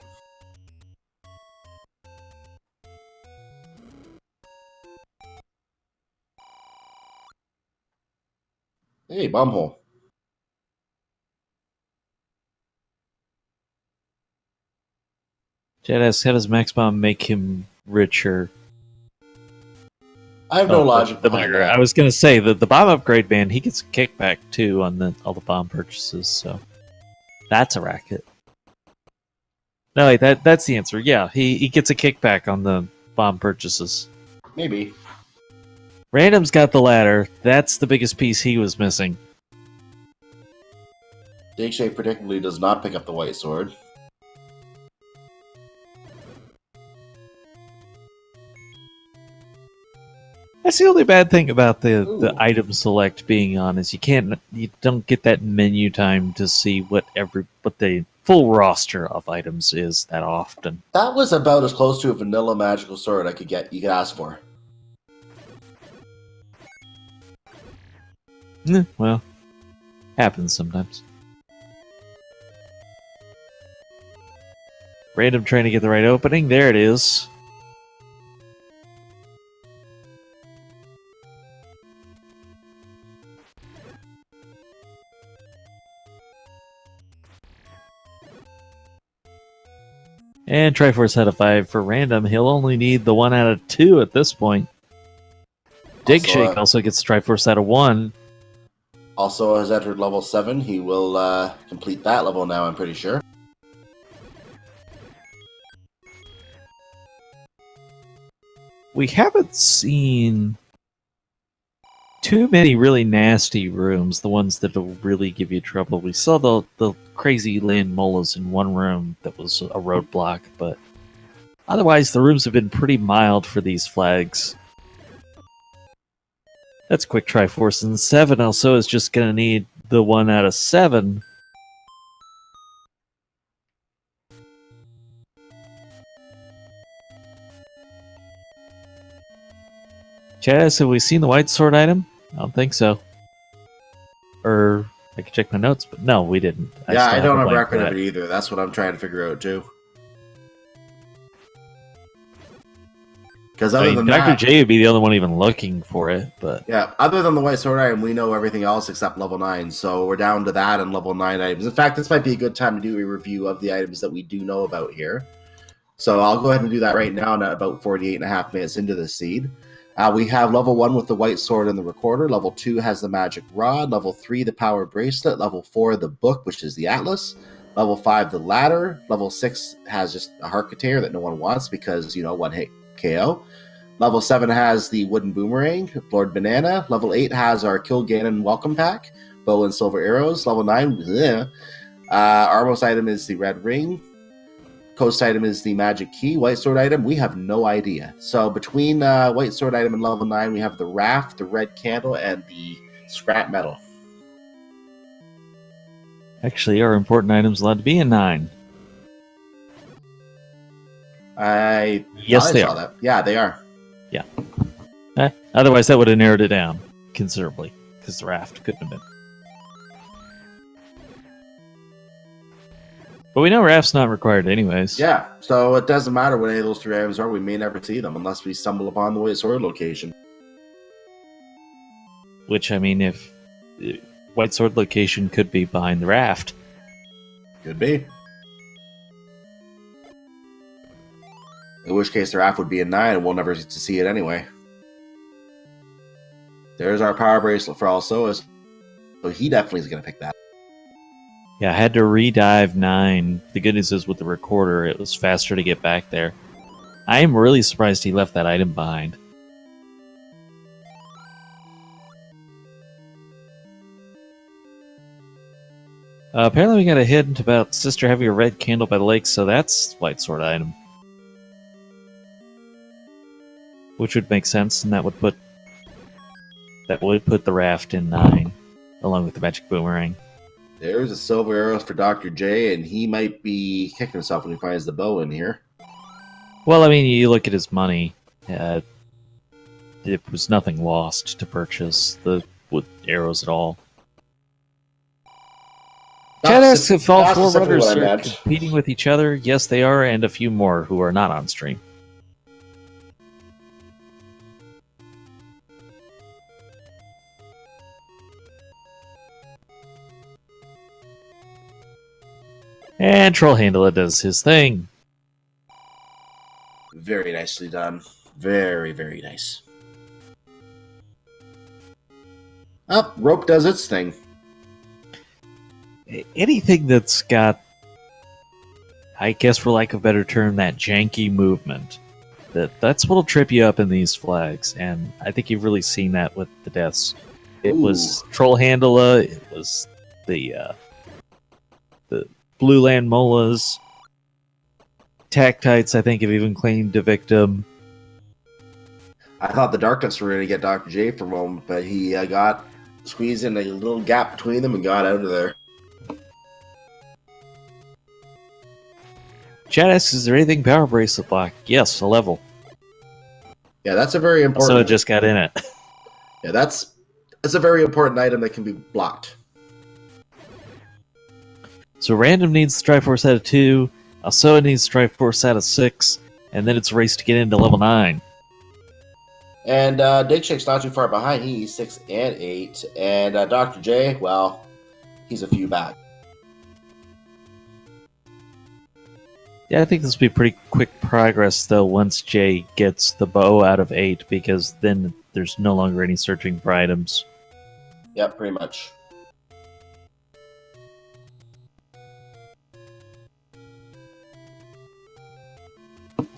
Hey, bumhole.
Chad asks, how does Max Bomb make him richer?
I have no logic behind that.
I was going to say that the bomb upgrade, man, he gets a kickback too on all the bomb purchases, so that's a racket. No, wait, that's the answer. Yeah, he gets a kickback on the bomb purchases.
Maybe.
Random's got the ladder. That's the biggest piece he was missing.
Dayshay predictably does not pick up the white sword.
That's the only bad thing about the item select being on is you don't get that menu time to see what the full roster of items is that often.
That was about as close to a vanilla magical sword you could ask for.
Well, happens sometimes. Random trying to get the right opening. There it is. And Triforce had a 5 for Random. He'll only need the 1 out of 2 at this point. Dig Shake also gets Triforce out of 1.
Also has entered level 7. He will complete that level now, I'm pretty sure.
We haven't seen too many really nasty rooms, the ones that will really give you trouble. We saw the crazy land molas in one room that was a roadblock, but otherwise the rooms have been pretty mild for these flags. That's quick Triforce, and 7 also is just going to need the 1 out of 7. Chaz, have we seen the white sword item? I don't think so. Or I could check my notes, but no, we didn't.
I don't have a record of it either. That's what I'm trying to figure out too. Because
Dr. J would be the only one even looking for it, but
yeah, other than the white sword item, we know everything else except level 9. So we're down to that and level 9 items. In fact, this might be a good time to do a review of the items that we do know about here. So I'll go ahead and do that right now, not about 48.5 minutes into the seed. We have level 1 with the white sword and the recorder. Level 2 has the magic rod. Level 3, the power bracelet. Level 4, the book, which is the atlas. Level 5, the ladder. Level 6 has just a heart container that no one wants because, one hit KO. Level 7 has the wooden boomerang, Lord Banana. Level 8 has our Kill Ganon welcome pack, bow and silver arrows. Level 9, Armos item is the red ring. Coast item is the magic key. White sword item, we have no idea. So between white sword item and level 9, we have the raft, the red candle, and the scrap metal.
Actually, our important items allowed to be in 9.
Yes, they are. That. Yeah, they are.
Yeah. Otherwise, that would have narrowed it down considerably, because the raft couldn't have been. But we know raft's not required anyways.
Yeah, so it doesn't matter what any of those 3 items are. We may never see them unless we stumble upon the white sword location.
Which, I mean, if white sword location could be behind the raft.
Could be. In which case the raft would be in 9 and we'll never get to see it anyway. There's our power bracelet for also. So he definitely is going to pick that.
Yeah, I had to re-dive 9. The good news is with the recorder, it was faster to get back there. I am really surprised he left that item behind. Apparently we got a hint about Sister having a red candle by the lake, so that's White Sword item. Which would make sense, and that would put the raft in 9, along with the magic boomerang.
There's a silver arrow for Dr. J, and he might be kicking himself when he finds the bow in here.
Well, I mean, you look at his money. It was nothing lost to purchase the wood arrows at all. Chat asks if all 4 runners are competing with each other. Yes, they are, and a few more who are not on stream. And Troll Handler does his thing.
Very nicely done. Very, very nice. Up, rope does its thing.
Anything that's got, I guess for lack of a better term, that janky movement, that's what'll trip you up in these flags, and I think you've really seen that with the deaths. It was Troll Handler, it was the Blue Land Molas, Tactites, I think, have even claimed a victim.
I thought the Darkness were going to get Dr. J for a moment, but he got squeezed in a little gap between them and got out of there.
Chat asks, is there anything power bracelet block? Yes, a level.
Yeah, that's a very important...
So it just got in it.
Yeah, that's a very important item that can be blocked.
So Random needs Triforce out of 2, Alsoa needs Triforce out of 6, and then it's a race to get into level 9.
And Dig Shake's not too far behind. He's 6 and 8. And Dr. J, well, he's a few back.
Yeah, I think this will be pretty quick progress, though, once Jay gets the bow out of 8, because then there's no longer any searching for items.
Yep, pretty much.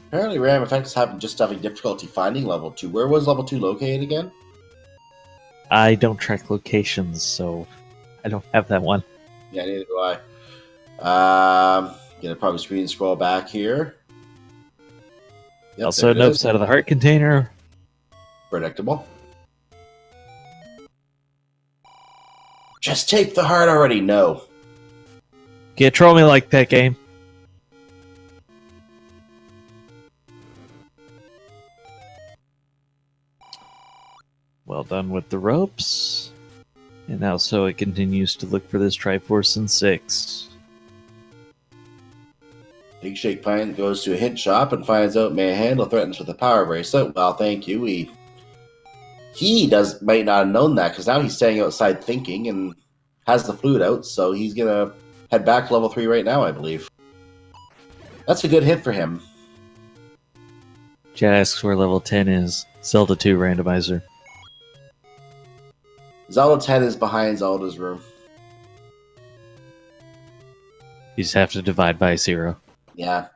Apparently, Ram Effect is having difficulty finding level 2. Where was level 2 located again?
I don't track locations, so I don't have that one.
Yeah, neither do I. Gonna probably screen scroll back here. Yep,
also, notes out of the heart container.
Predictable. Just take the heart already. No.
Can't troll me like that, game. Well done with the ropes. And now so it continues to look for this Triforce in 6.
Big Shake goes to a hint shop and finds out Manhandle threatens with a power bracelet. Well, thank you. He might not have known that because now he's staying outside thinking and has the flute out, so he's gonna head back to level 3 right now, I believe. That's a good hit for him.
Chad asks where level 10 is. Zelda 2 randomizer.
Zelda 10 is behind Zelda's room.
You just have to divide by 0.
Yeah.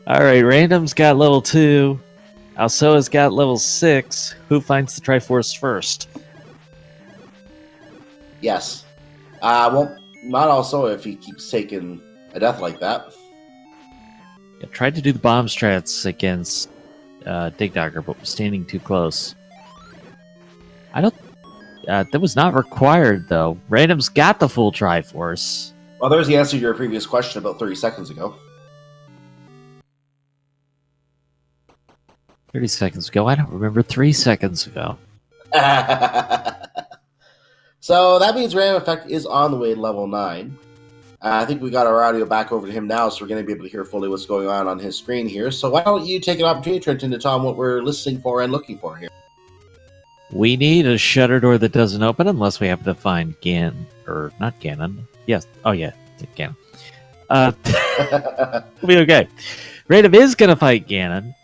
Alright, Random's got level 2. Alsoa's got level 6. Who finds the Triforce first?
Yes. Well, not also if he keeps taking a death like that.
I tried to do the bomb strats against Dig Dogger, but was standing too close. I don't... that was not required, though. Random's got the full Triforce.
Well, there's the answer to your previous question about 30 seconds ago.
30 seconds ago? I don't remember 3 seconds ago.
So that means Random Effect is on the way to level 9. I think we got our audio back over to him now, so we're going to be able to hear fully what's going on his screen here. So why don't you take an opportunity, Trenton, to tell him what we're listening for and looking for here.
We need a shutter door that doesn't open unless we happen to find or not Ganon. Yes. Oh, yeah. Ganon. We'll be okay. Random is going to fight Ganon.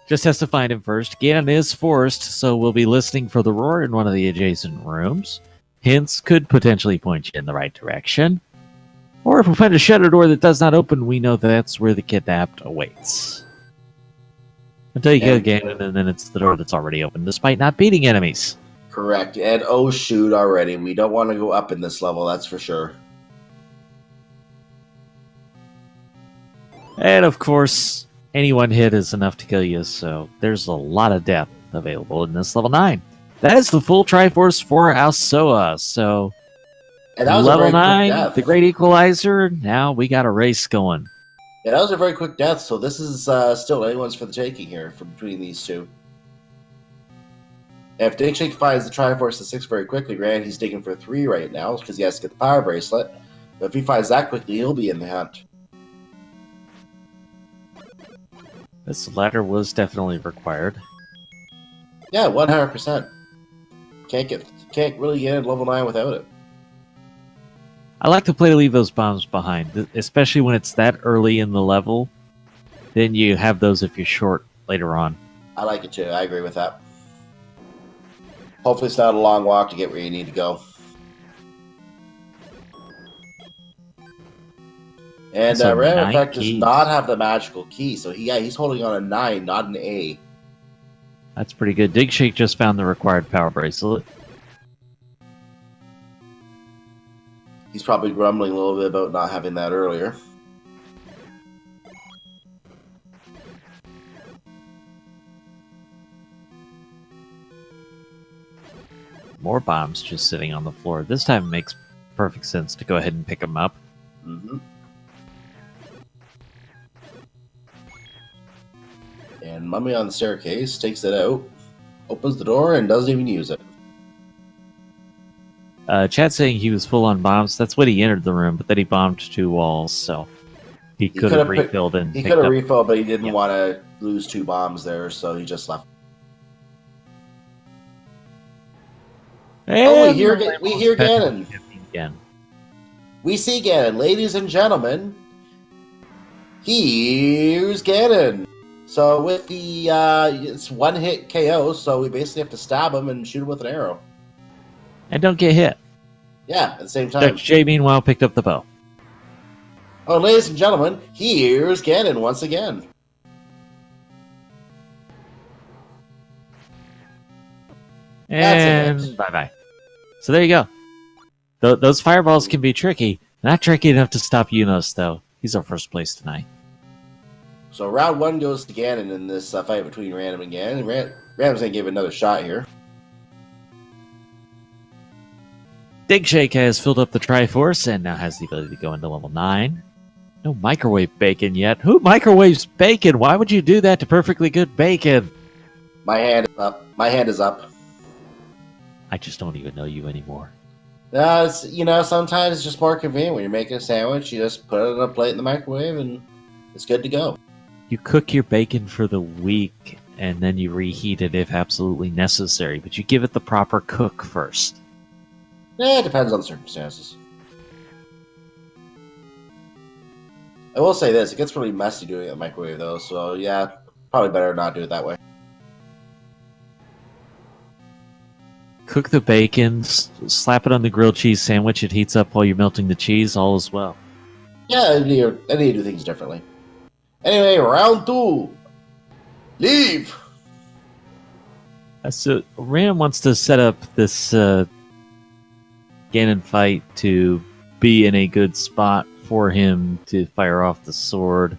Just has to find him first. Ganon is forced, so we'll be listening for the roar in one of the adjacent rooms. Hints could potentially point you in the right direction. Or if we find a shutter door that does not open, we know that's where the kidnapped awaits. Until you kill Ganon, and then it's the door that's already open, despite not beating enemies.
Correct. And oh shoot already. We don't want to go up in this level, that's for sure.
And of course, any one hit is enough to kill you, so there's a lot of death available in this level 9. That is the full Triforce for Alsoa, so
And that was
level
a very
9,
quick death.
the Great Equalizer, now we got a race going.
Yeah, that was a very quick death, so this is still anyone's for the taking here from between these two. If Digshake finds the Triforce to 6 very quickly, granted he's digging for 3 right now because he has to get the Power Bracelet, but if he finds that quickly, he'll be in the hunt.
This ladder was definitely required.
Yeah, 100%. Can't really get in level 9 without it.
I like to play to leave those bombs behind, especially when it's that early in the level. Then you have those if you're short later on.
I like it too. I agree with that. Hopefully it's not a long walk to get where you need to go. And Random Effect does not have the magical key, so he's holding on a 9, not an A.
That's pretty good. Digshake just found the required Power Bracelet.
He's probably grumbling a little bit about not having that earlier.
More bombs just sitting on the floor. This time it makes perfect sense to go ahead and pick them up.
Mm-hmm. And Mummy on the staircase takes it out, opens the door, and doesn't even use it.
Chad saying he was full on bombs. That's when he entered the room, but then he bombed 2 walls, so he could have refilled and
he could have refilled, but he didn't want to lose 2 bombs there, so he just left.
And
we hear Ganon.
Again.
We see Ganon, ladies and gentlemen. Here's Ganon. So with the it's 1-hit KO, so we basically have to stab him and shoot him with an arrow.
And don't get hit.
Yeah, at the same time.
Jay, meanwhile, picked up the bow.
Oh, ladies and gentlemen, here's Ganon once again.
And bye-bye. So there you go. Those fireballs can be tricky. Not tricky enough to stop Yunos, though. He's our first place tonight.
So round 1 goes to Ganon in this fight between Random and Ganon. Random's going to give it another shot here.
Digshake has filled up the Triforce and now has the ability to go into level 9. No microwave bacon yet. Who microwaves bacon? Why would you do that to perfectly good bacon?
My hand is up. My hand is up.
I just don't even know you anymore.
Sometimes it's just more convenient when you're making a sandwich. You just put it on a plate in the microwave and it's good to go.
You cook your bacon for the week and then you reheat it if absolutely necessary, but you give it the proper cook first.
It depends on the circumstances. I will say this, it gets really messy doing it in the microwave though, so yeah, probably better not do it that way.
Cook the bacon, slap it on the grilled cheese sandwich, it heats up while you're melting the cheese, all as well.
Yeah, I need to do things differently. Anyway, round 2. Leave!
So, Random wants to set up this Ganon fight to be in a good spot for him to fire off the sword.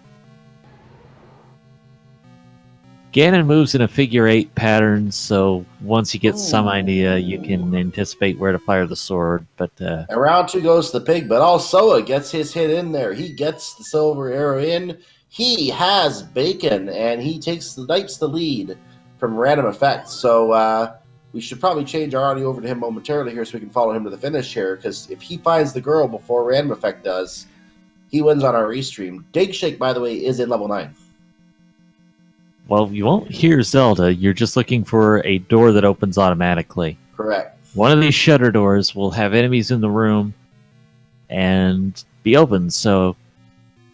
Ganon moves in a figure 8 pattern, so once you get some idea, you can anticipate where to fire the sword. But
and round 2 goes to the pig, but Alsoa gets his hit in there. He gets the silver arrow in. He has bacon, and he knights the lead from Random Effect. So we should probably change our audio over to him momentarily here so we can follow him to the finish here, because if he finds the girl before Random Effect does, he wins on our restream. Digshake, by the way, is in level 9.
Well, you won't hear Zelda. You're just looking for a door that opens automatically.
Correct.
One of these shutter doors will have enemies in the room and be open. So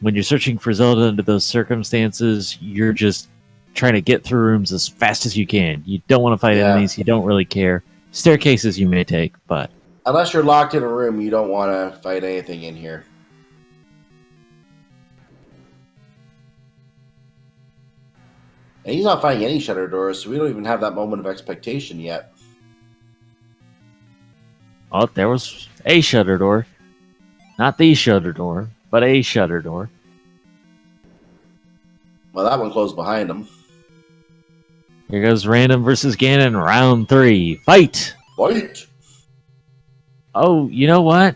when you're searching for Zelda under those circumstances, you're just trying to get through rooms as fast as you can. You don't want to fight enemies. You don't really care. Staircases you may take, but
unless you're locked in a room, you don't want to fight anything in here. And he's not finding any shutter doors, so we don't even have that moment of expectation yet.
Oh, there was a shutter door. Not the shutter door, but a shutter door.
Well, that one closed behind him.
Here goes Random versus Ganon, round 3. Fight!
Fight!
Oh, you know what?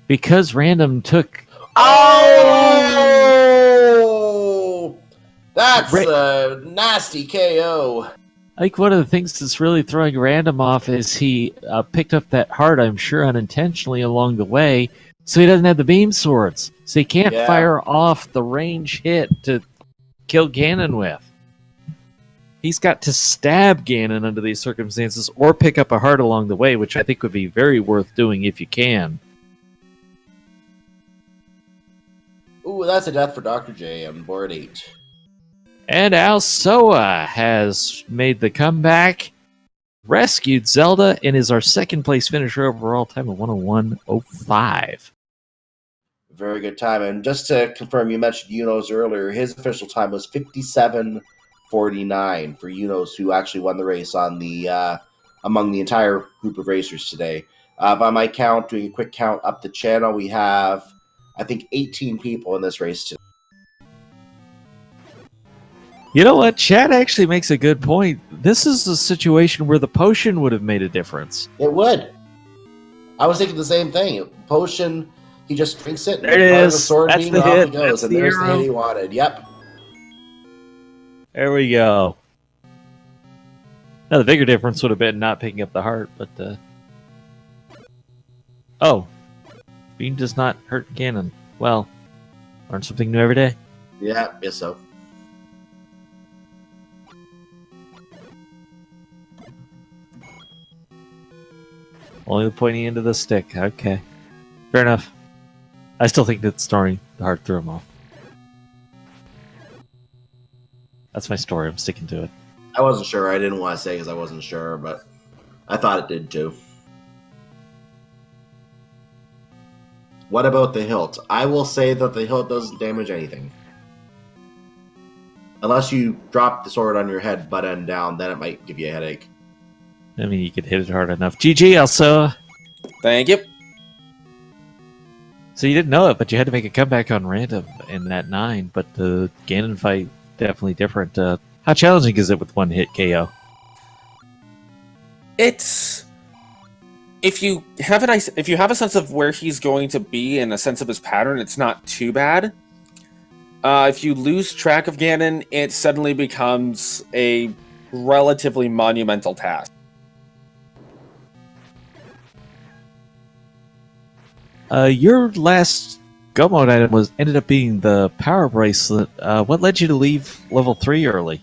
Because Random took...
Oh! That's a nasty KO.
I think one of the things that's really throwing Random off is he picked up that heart, I'm sure unintentionally, along the way, so he doesn't have the beam swords. So he can't fire off the range hit to kill Ganon with. He's got to stab Ganon under these circumstances or pick up a heart along the way, which I think would be very worth doing if you can.
Ooh, that's a death for Dr. J on board 8. And
Alsoa has made the comeback, rescued Zelda, and is our second place finisher overall time of 101.05.
Very good time. And just to confirm, you mentioned Yunos earlier. His official time was 57:49 for Yunos, who actually won the race on the among the entire group of racers today. By my count, doing a quick count up the channel, we have, I think, 18 people in this race today.
You know what? Chad actually makes a good point. This is a situation where the potion would have made a difference.
It would. I was thinking the same thing. Potion, he just drinks it.
There it is.
The sword
That's
beam,
the
off
hit.
he goes, and there's the hit he wanted. Yep.
There we go. Now, the bigger difference would have been not picking up the heart, but... Oh. Beam does not hurt Ganon. Well, learn something new every day.
Yeah, guess so.
Only the pointy end of the stick. Okay. Fair enough. I still think that story, the heart threw him off. That's my story. I'm sticking to it.
I wasn't sure. I didn't want to say because I wasn't sure, but I thought it did too. What about the hilt? I will say that the hilt doesn't damage anything. Unless you drop the sword on your head butt end down, then it might give you a headache.
I mean, you could hit it hard enough. GG, also.
Thank you.
So you didn't know it, but you had to make a comeback on Random in that 9. But the Ganon fight, definitely different. How challenging is it with one hit KO?
It's... If you have a sense of where he's going to be and a sense of his pattern, it's not too bad. If you lose track of Ganon, it suddenly becomes a relatively monumental task.
Your last go mode item ended up being the power bracelet. What led you to leave level 3 early?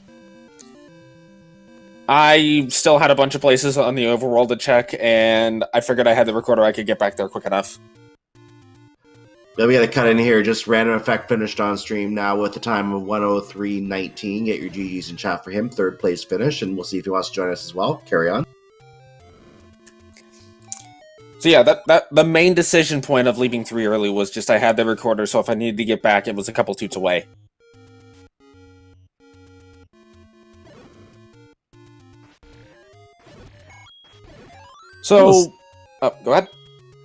I still had a bunch of places on the overworld to check, and I figured I had the recorder, I could get back there quick enough.
Then we got to cut in here. Just Random Effect finished on stream now with a time of 1:03.19. Get your GGs in chat for him. 3rd place finish, and we'll see if he wants to join us as well. Carry on.
So yeah, that the main decision point of leaving 3 early was just I had the recorder, so if I needed to get back, it was a couple toots away. So, go ahead.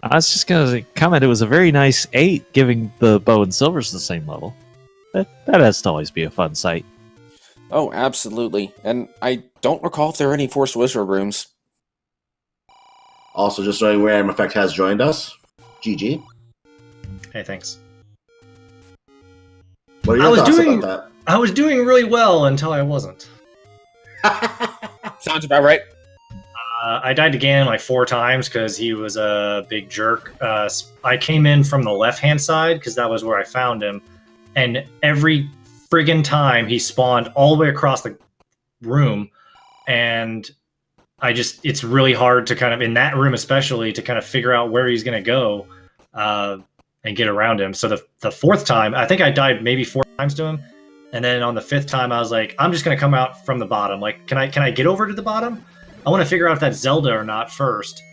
I was just going to comment, it was a very nice 8, giving the bow and silvers the same level. That has to always be a fun sight.
Oh, absolutely. And I don't recall if there are any Forced Wizard rooms.
Also, just knowing Random Effect has joined us. GG.
Hey, thanks.
What are your thoughts about
I was doing really well until I wasn't.
that?
Sounds about right.
I died to Ganon like 4 times because he was a big jerk. I came in from the left-hand side because that was where I found him. And every friggin' time he spawned all the way across the room. And it's really hard to kind of, in that room especially, to kind of figure out where he's going to go. and get around him. So the fourth time, I think I died maybe 4 times to him, and then on the 5th time, I was like, I'm just gonna come out from the bottom. Like, can I get over to the bottom? I want to figure out if that's Zelda or not first,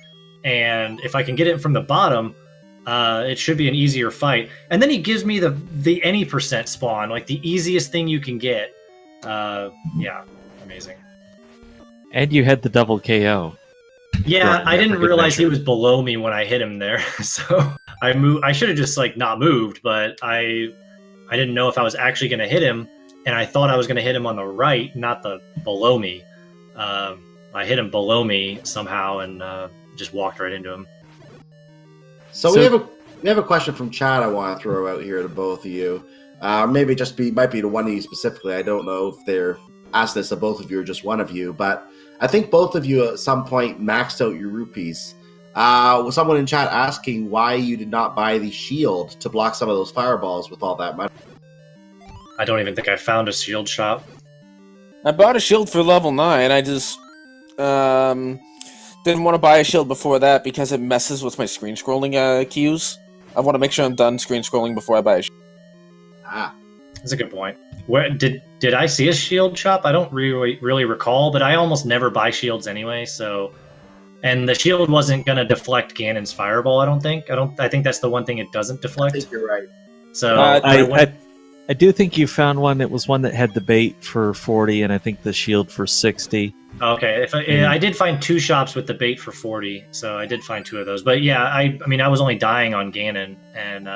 and if I can get it from the bottom, it should be an easier fight. And then he gives me the any percent spawn, like the easiest thing you can get. Yeah, amazing.
And you had the double KO.
Yeah, I didn't
for good
realize he
measure.
was below me when I hit him there. So I should have just like not moved, but I didn't know if I was actually going to hit him, and I thought I was going to hit him on the right, not the below me. I hit him below me somehow and just walked right into him.
So we have a question from chat I want to throw out here to both of you. Maybe might be to one of you specifically. I don't know if they're asked this of both of you or just one of you, but I think both of you at some point maxed out your rupees. Was someone in chat asking why you did not buy the shield to block some of those fireballs with all that money?
I don't even think I found a shield shop.
I bought a shield for level 9. I just didn't want to buy a shield before that because it messes with my screen scrolling cues. I want to make sure I'm done screen scrolling before I buy a shield.
Ah,
That's a good point. Where did I see a shield shop? I don't really recall, but I almost never buy shields anyway. So, and the shield wasn't gonna deflect Ganon's fireball. I don't think. I think that's the one thing it doesn't
I
deflect.
think you're right.
So
I do think you found one. It was one that had the bait for 40, and I think the shield for 60.
okay, if I did find 2 shops with the bait for 40, so I did find 2 of those. But yeah, I mean I was only dying on Ganon, and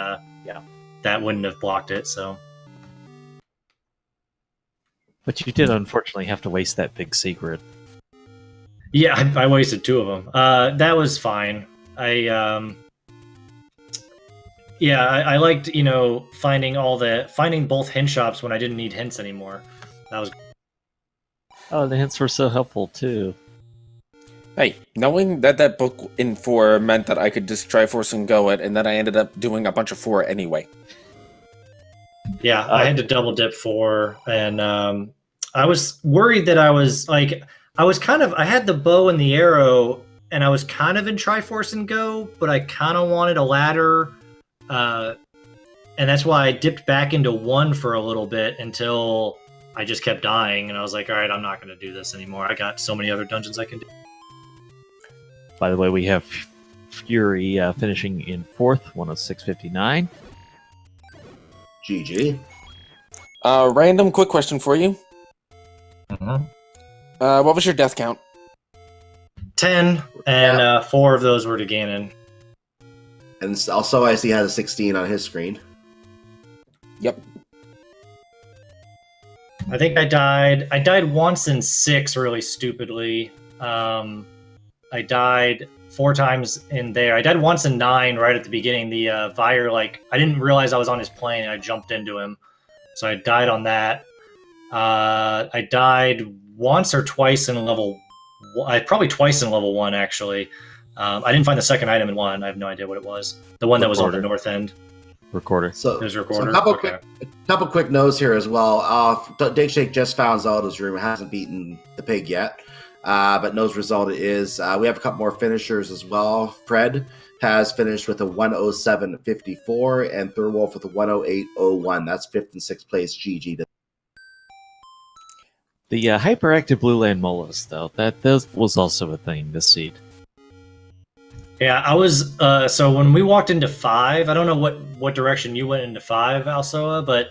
yeah, that wouldn't have blocked it. So.
But you did unfortunately have to waste that big secret.
Yeah, I wasted 2 of them. That was fine. I liked finding both hint shops when I didn't need hints anymore. That was
Oh, the hints were so helpful too.
Hey, knowing that book in 4 meant that I could just Triforce and go it, and then I ended up doing a bunch of 4 anyway.
yeah. I had to double dip 4, and I was worried that I had the bow and the arrow, and I was kind of in Triforce and go, but I kind of wanted a ladder. And that's why I dipped back into 1 for a little bit until I just kept dying, and I was like, all right, I'm not going to do this anymore. I got so many other dungeons I can do.
By the way, we have Fury finishing in 4th, 106.59.
GG.
Random quick question for you. What was your death count?
10, and 4 of those were to Ganon.
And also, I see he has a 16 on his screen.
Yep.
I think I died once in 6 really stupidly. I died 4 times in there. I died once in 9 right at the beginning. The Vire, I didn't realize I was on his plane, and I jumped into him. So I died on that. I died once or twice in level... probably twice in level 1, actually. I didn't find the second item in 1. I have no idea what it was. The one that was on the north end.
Recorder.
So,
It was recorder?
a
Okay.
couple quick notes here as well. Dig Shake just found Zelda's room. Hasn't beaten the pig yet, but knows result it is. We have a couple more finishers as well. Fred has finished with a 107.54, and Thurwolf with a 108.01. That's 5th and 6th place. GG.
The hyperactive blue land mollusk, though, that was also a thing this seed.
Yeah, I was. So when we walked into 5, I don't know what direction you went into 5, Alsoa, but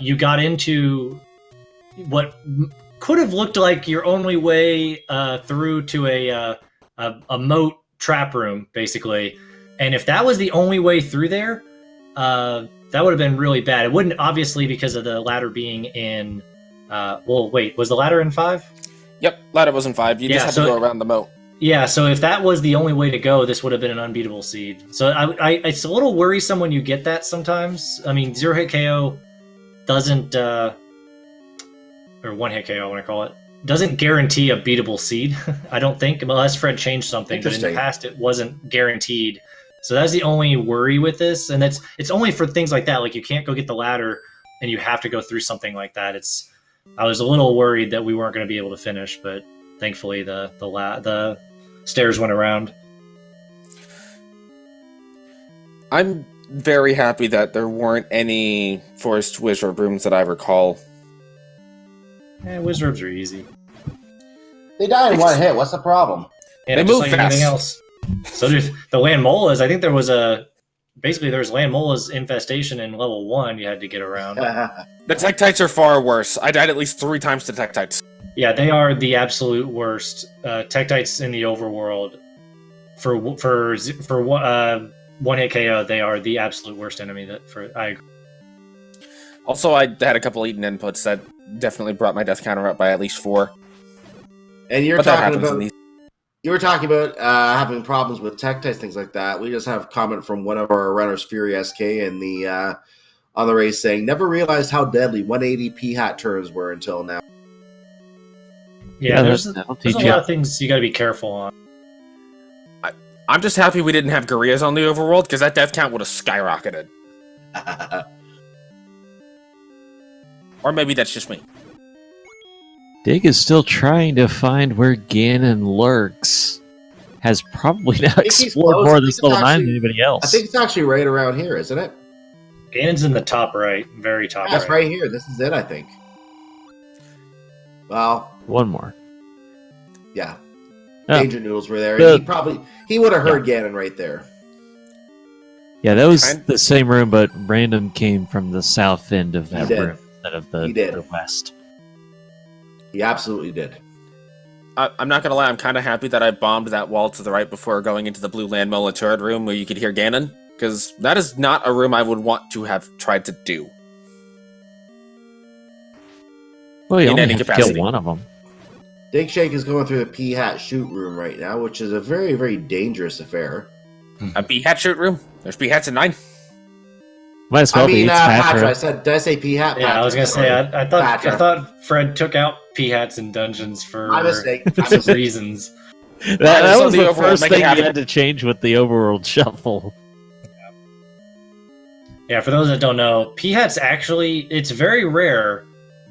you got into what could have looked like your only way through to a moat trap room, basically. And if that was the only way through there, that would have been really bad. It wouldn't, obviously, because of the ladder being in. Well, wait, was the ladder in 5?
Yep, ladder was in 5. You just had to go around the moat.
Yeah, so if that was the only way to go, this would have been an unbeatable seed. So it's a little worrisome when you get that sometimes. I mean, 0-hit KO doesn't, or 1-hit KO, I want to call it, doesn't guarantee a beatable seed, I don't think, unless Fred changed something. But in the past, it wasn't guaranteed. So that's the only worry with this, and it's only for things like that. Like, you can't go get the ladder, and you have to go through something like that. I was a little worried that we weren't going to be able to finish, but thankfully the stairs went around.
I'm very happy that there weren't any forced wizard rooms that I recall.
Wizards are easy.
They die in one hit. What's the problem?
Yeah,
They
just
move
like
fast.
anything else. So there's the land molas. I think there was there's land molas infestation in level 1 you had to get around.
The Tektites are far worse. I died at least 3 times to Tektites.
Yeah, they are the absolute worst. Tektites in the overworld for one hit KO, they are the absolute worst enemy. I agree.
Also, I had a couple Eden inputs that definitely brought my death counter up by at least 4.
And
But that happens in these.
you were talking about having problems with Tektites, things like that. We just have a comment from one of our runners, Fury SK, in the on the race saying, "Never realized how deadly 180 P-hat turns were until now."
Yeah, there's a lot of things you got to be careful on.
I'm just happy we didn't have Gurias on the overworld, because that death count would have skyrocketed. Or maybe that's just me.
Dig is still trying to find where Ganon lurks. Has probably now explored more of this level 9 than anybody else.
I think it's actually right around here, isn't it?
Ganon's in the top right, very top right.
That's right here. This is it, I think. Well,
one more.
Yeah.
Oh.
Danger Noodles were there. He would have heard Ganon right there.
Yeah, that was the same room, but Random came from the south end of that room instead of the west.
He absolutely did.
I'm not gonna lie, I'm kind of happy that I bombed that wall to the right before going into the blue land mola turret room where you could hear Ganon, because that is not a room I would want to have tried to do.
Well, you only have to kill one of them.
Dig Shake is going through the P-hat shoot room right now, which is a very, very dangerous affair.
A P-hat shoot room? There's P-hats in 9.
Might as well be.
Patra. Did I say P-hat?
Yeah, I was gonna say. I thought Fred took out P-hats in dungeons for reasons.
That was the first thing you had to change with the overworld shuffle.
Yeah, for those that don't know, P-hats actually, it's very rare,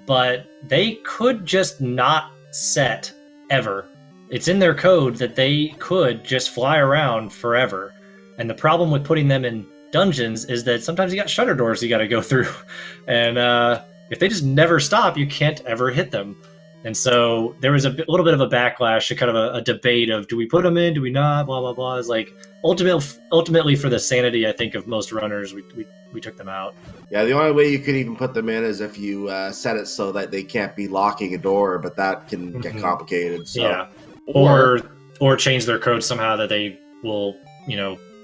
but they could just not set ever. It's in their code that they could just fly around forever. And the problem with putting them in dungeons is that sometimes you got shutter doors you got to go through, and if they just never stop, you can't ever hit them. And so there was a little bit of a backlash, a kind of a debate of, do we put them in, do we not, blah blah blah. It's like ultimately for the sanity, I think, of most runners, we took them out.
Yeah, the only way you could even put them in is if you set it so that they can't be locking a door, but that can get complicated. So.
Yeah, or change their code somehow that they will,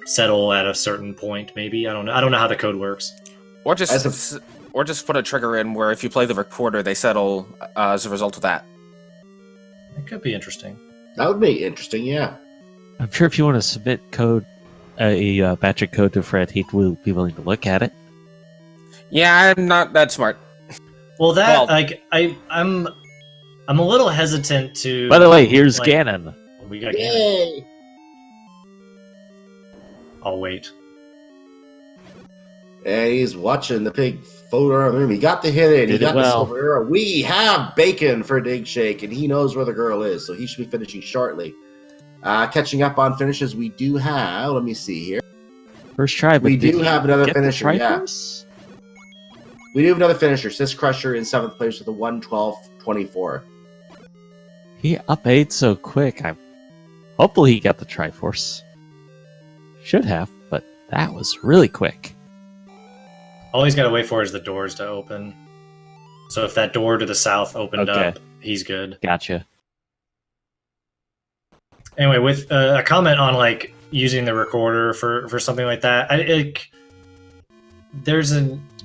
settle at a certain point. Maybe I don't know how the code works.
Or just put a trigger in where if you play the recorder, they settle as a result of that.
It could be interesting.
That would be interesting, yeah.
I'm sure if you want to submit code, a batch of code to Fred, he will be willing to look at it.
Yeah, I'm not that smart.
Well, I'm a little hesitant to.
By the way, here's Ganon.
We got Ganon.
Yay!
I'll wait.
And he's watching the pig float around the room. He got the hit in. He got the silver arrow. We have bacon for Dig Shake, and he knows where the girl is, so he should be finishing shortly. Catching up on finishes, we do have. Let me see here.
First try, but
we do have another finisher. Yeah, we do have another finisher. Sis Crusher in 7th place with a 1:12.24.
He up 8 so quick. Hopefully he got the Triforce. Should have, but that was really quick.
All he's got to wait for is the doors to open. So if that door to the south opened up, he's good.
Gotcha.
Anyway, with a comment on using the recorder for something like that,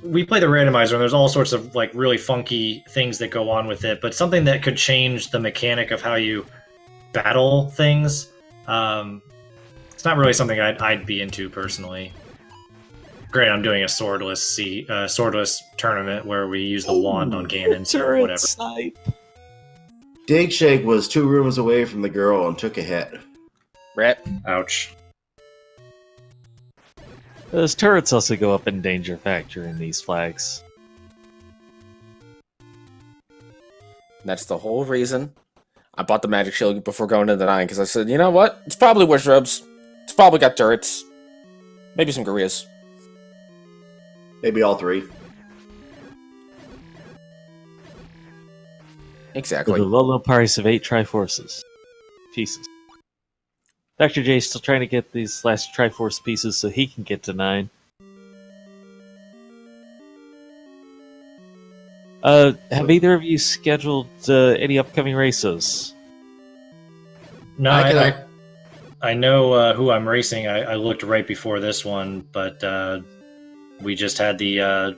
we play the randomizer, and there's all sorts of really funky things that go on with it, but something that could change the mechanic of how you battle things. It's not really something I'd be into personally. Great, I'm doing a swordless tournament where we use the wand on Ganon or whatever.
Snipe.
Dig Shake was 2 rooms away from the girl and took a hit.
Brett.
Ouch.
Those turrets also go up in danger factor in these flags.
That's the whole reason I bought the magic shield before going into the 9, because I said, you know what? It's probably wizards. It's probably got turrets. Maybe some Gurias.
Maybe all three.
Exactly.
For the low, low price of 8 Triforces pieces. Dr. J still trying to get these last Triforce pieces so he can get to 9. Have either of you scheduled any upcoming races?
No,
I
I know who I'm racing. I looked right before this one, but we just had the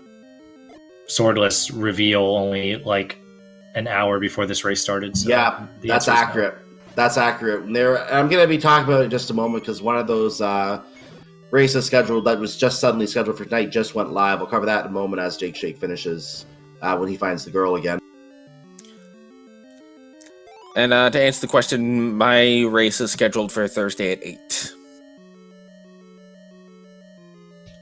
swordless reveal only like an hour before this race started. So
yeah,
the
that's
answer is no.
accurate. That's accurate. And I'm going to be talking about it in just a moment because one of those races scheduled that was just suddenly scheduled for tonight just went live. We'll cover that in a moment as Jake Shake finishes when he finds the girl again.
And to answer the question, my race is scheduled for Thursday at 8.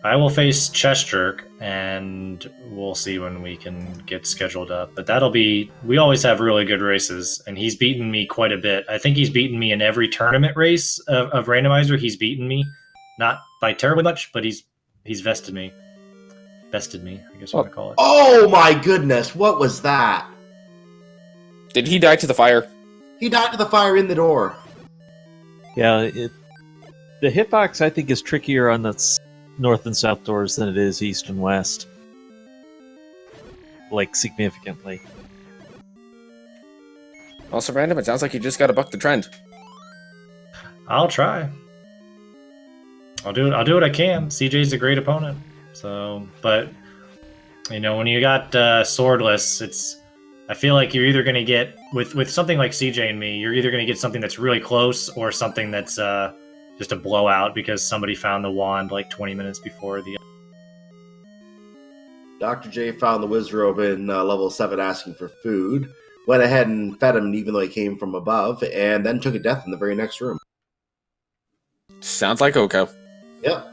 I will face Chest Jerk, and we'll see when we can get scheduled up. But that'll be... We always have really good races, and he's beaten me quite a bit. I think he's beaten me in every tournament race of Randomizer. He's beaten me. Not by terribly much, but he's vested me. Bested me, I guess you want to call it.
Oh my goodness, what was that?
Did he die to the fire?
He died to the fire in the door.
Yeah, the hitbox I think is trickier on the north and south doors than it is east and west. Like, significantly.
Also, Random, it sounds like you just got to buck the trend.
I'll try. I'll do what I can. CJ's a great opponent. So, but you know, when you got swordless, I feel like you're either going to get with something like CJ and me, you're either going to get something that's really close or something that's just a blowout because somebody found the wand like 20 minutes before the.
Dr. J found the Wizrobe in level 7 asking for food, went ahead and fed him even though he came from above, and then took a death in the very next room.
Sounds like Oko.
Yep.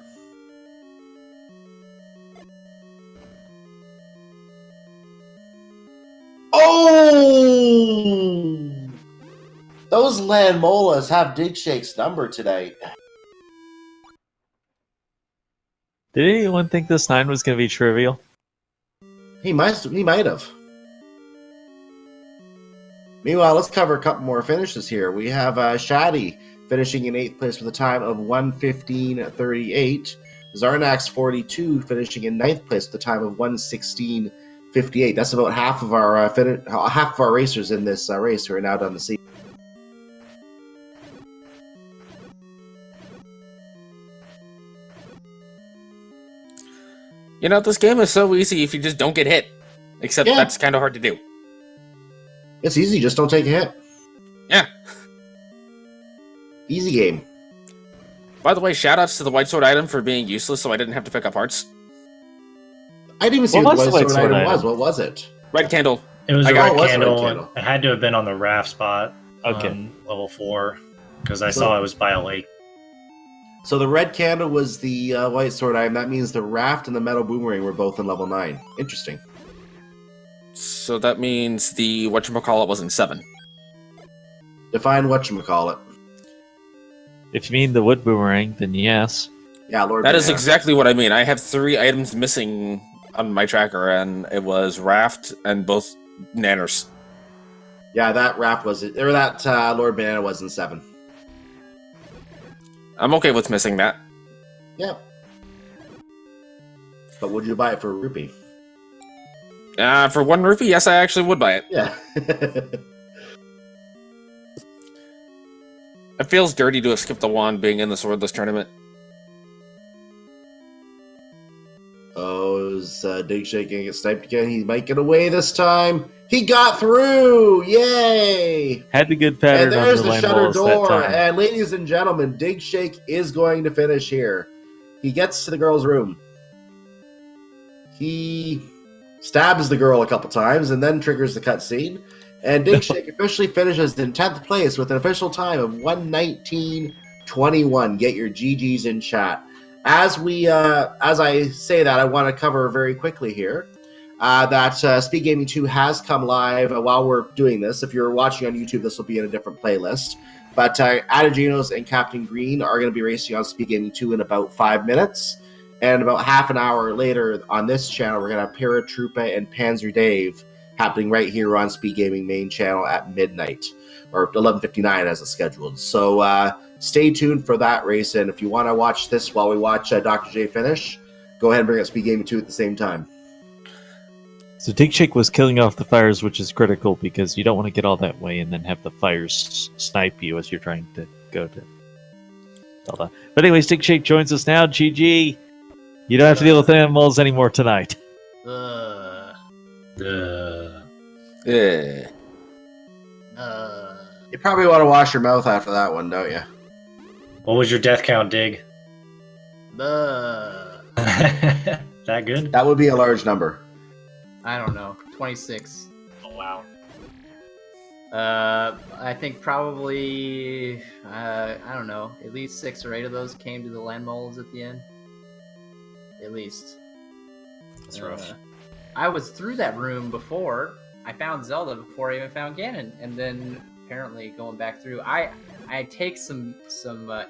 Oh! Those land molas have Dig Shake's number today.
Did anyone think this 9 was going to be trivial?
He might have. Meanwhile, let's cover a couple more finishes here. We have Shadi finishing in 8th place with a time of 1:15:38. Zarnax 42 finishing in 9th place with a time of 1:16:58. That's about half of our racers in this race who are now done the season.
You know, this game is so easy if you just don't get hit. Except that's kind of hard to do.
It's easy, just don't take a hit.
Yeah.
Easy game.
By the way, shoutouts to the White Sword item for being useless so I didn't have to pick up hearts.
I didn't even see
What
what the
was
White Sword item was. What was it?
Red candle.
It was
I
a
got-
red
it was a red
candle.
candle.
It had to have been on the raft spot.
Okay.
On level 4 because I saw it was by a lake.
So the red candle was the White Sword item. That means the raft and the metal boomerang were both in level 9. Interesting.
So that means the whatchamacallit was in 7.
Define whatchamacallit.
If you mean the wood boomerang, then yes.
Yeah, Lord.
That is
Banana.
exactly what I mean. I have 3 items missing on my tracker, and it was raft and both nanners.
Yeah, that raft was it. Or that Lord Banana was in 7.
I'm okay with missing that.
Yep. But would you buy it for a rupee?
For 1 rupee, yes, I actually would buy it.
Yeah.
It feels dirty to have skipped the wand being in the swordless tournament.
Oh, is Dig Shake gonna get sniped again? He might get away this time. He got through! Yay!
Had the good pattern
And
on
there's
the
the
land
shutter
walls that
door.
time.
And ladies and gentlemen, Dig Shake is going to finish here. He gets to the girl's room. He stabs the girl a couple times and then triggers the cutscene. And Dig Shake officially finishes in 10th place with an official time of 1:19:21. Get your GGs in chat. As I say that, I want to cover very quickly here that Speed Gaming 2 has come live while we're doing this. If you're watching on YouTube, this will be in a different playlist. But Adaginos and Captain Green are going to be racing on Speed Gaming 2 in about 5 minutes. And about half an hour later on this channel, we're going to have Paratroopa and Panzer Dave happening right here on Speed Gaming main channel at midnight, or 11:59 as it's scheduled. So stay tuned for that race. And if you want to watch this while we watch Dr. J finish, go ahead and bring up Speed Gaming 2 at the same time.
So Dig Shake was killing off the fires, which is critical because you don't want to get all that way and then have the fires snipe you as you're trying to go to Zelda. But anyways, Dig Shake joins us now. GG. You don't have to deal with animals anymore tonight.
Yeah.
You probably want to wash your mouth after that one, don't you?
What was your death count, Dig?
Uh,
That good?
That would be a large number.
I don't know. 26.
Oh, wow.
I think probably, I don't know, at least 6 or 8 of those came to the land moles at the end. At least.
That's rough.
I was through that room before. I found Zelda before I even found Ganon, and then apparently going back through, I take some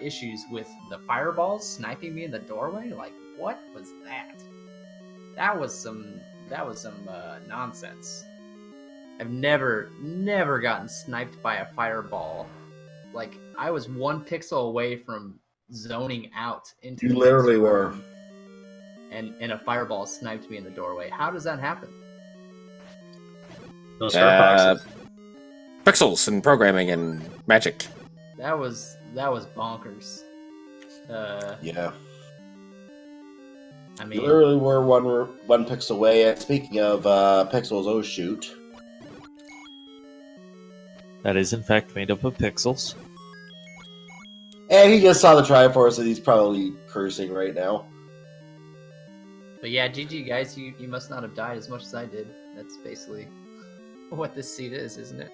issues with the fireballs sniping me in the doorway. Like, what was that? That was some nonsense. I've never gotten sniped by a fireball. Like, I was 1 pixel away from zoning out into.
You
the
literally
next
were.
room, and a fireball sniped me in the doorway. How does that happen?
Those hurt boxes.
Pixels and programming and magic.
That was bonkers.
Yeah.
I
You
mean,
literally were one pixel away. And speaking of pixels, oh shoot.
That is, in fact, made up of pixels.
And he just saw the Triforce and he's probably cursing right now.
but yeah, GG guys, you must not have died as much as I did. That's basically what this seed is, isn't it?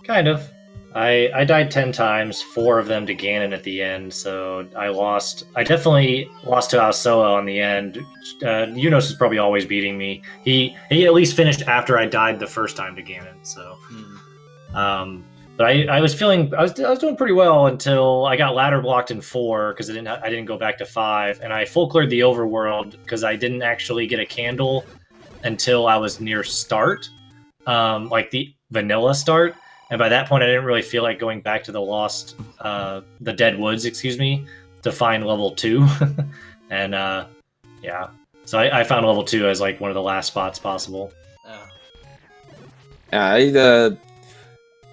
Kind of. I died 10 times, 4 of them to Ganon at the end, so I definitely lost to Alsoa on the end. Unos is probably always beating me. He at least finished after I died the first time to Ganon, so. But I was doing pretty well until I got ladder blocked in 4 because I didn't go back to 5, and I full cleared the overworld because I didn't actually get a candle until I was near start, like the vanilla start. And by that point, I didn't really feel like going back to the Dead Woods, to find level 2. And yeah, so I found level 2 as like one of the last spots possible.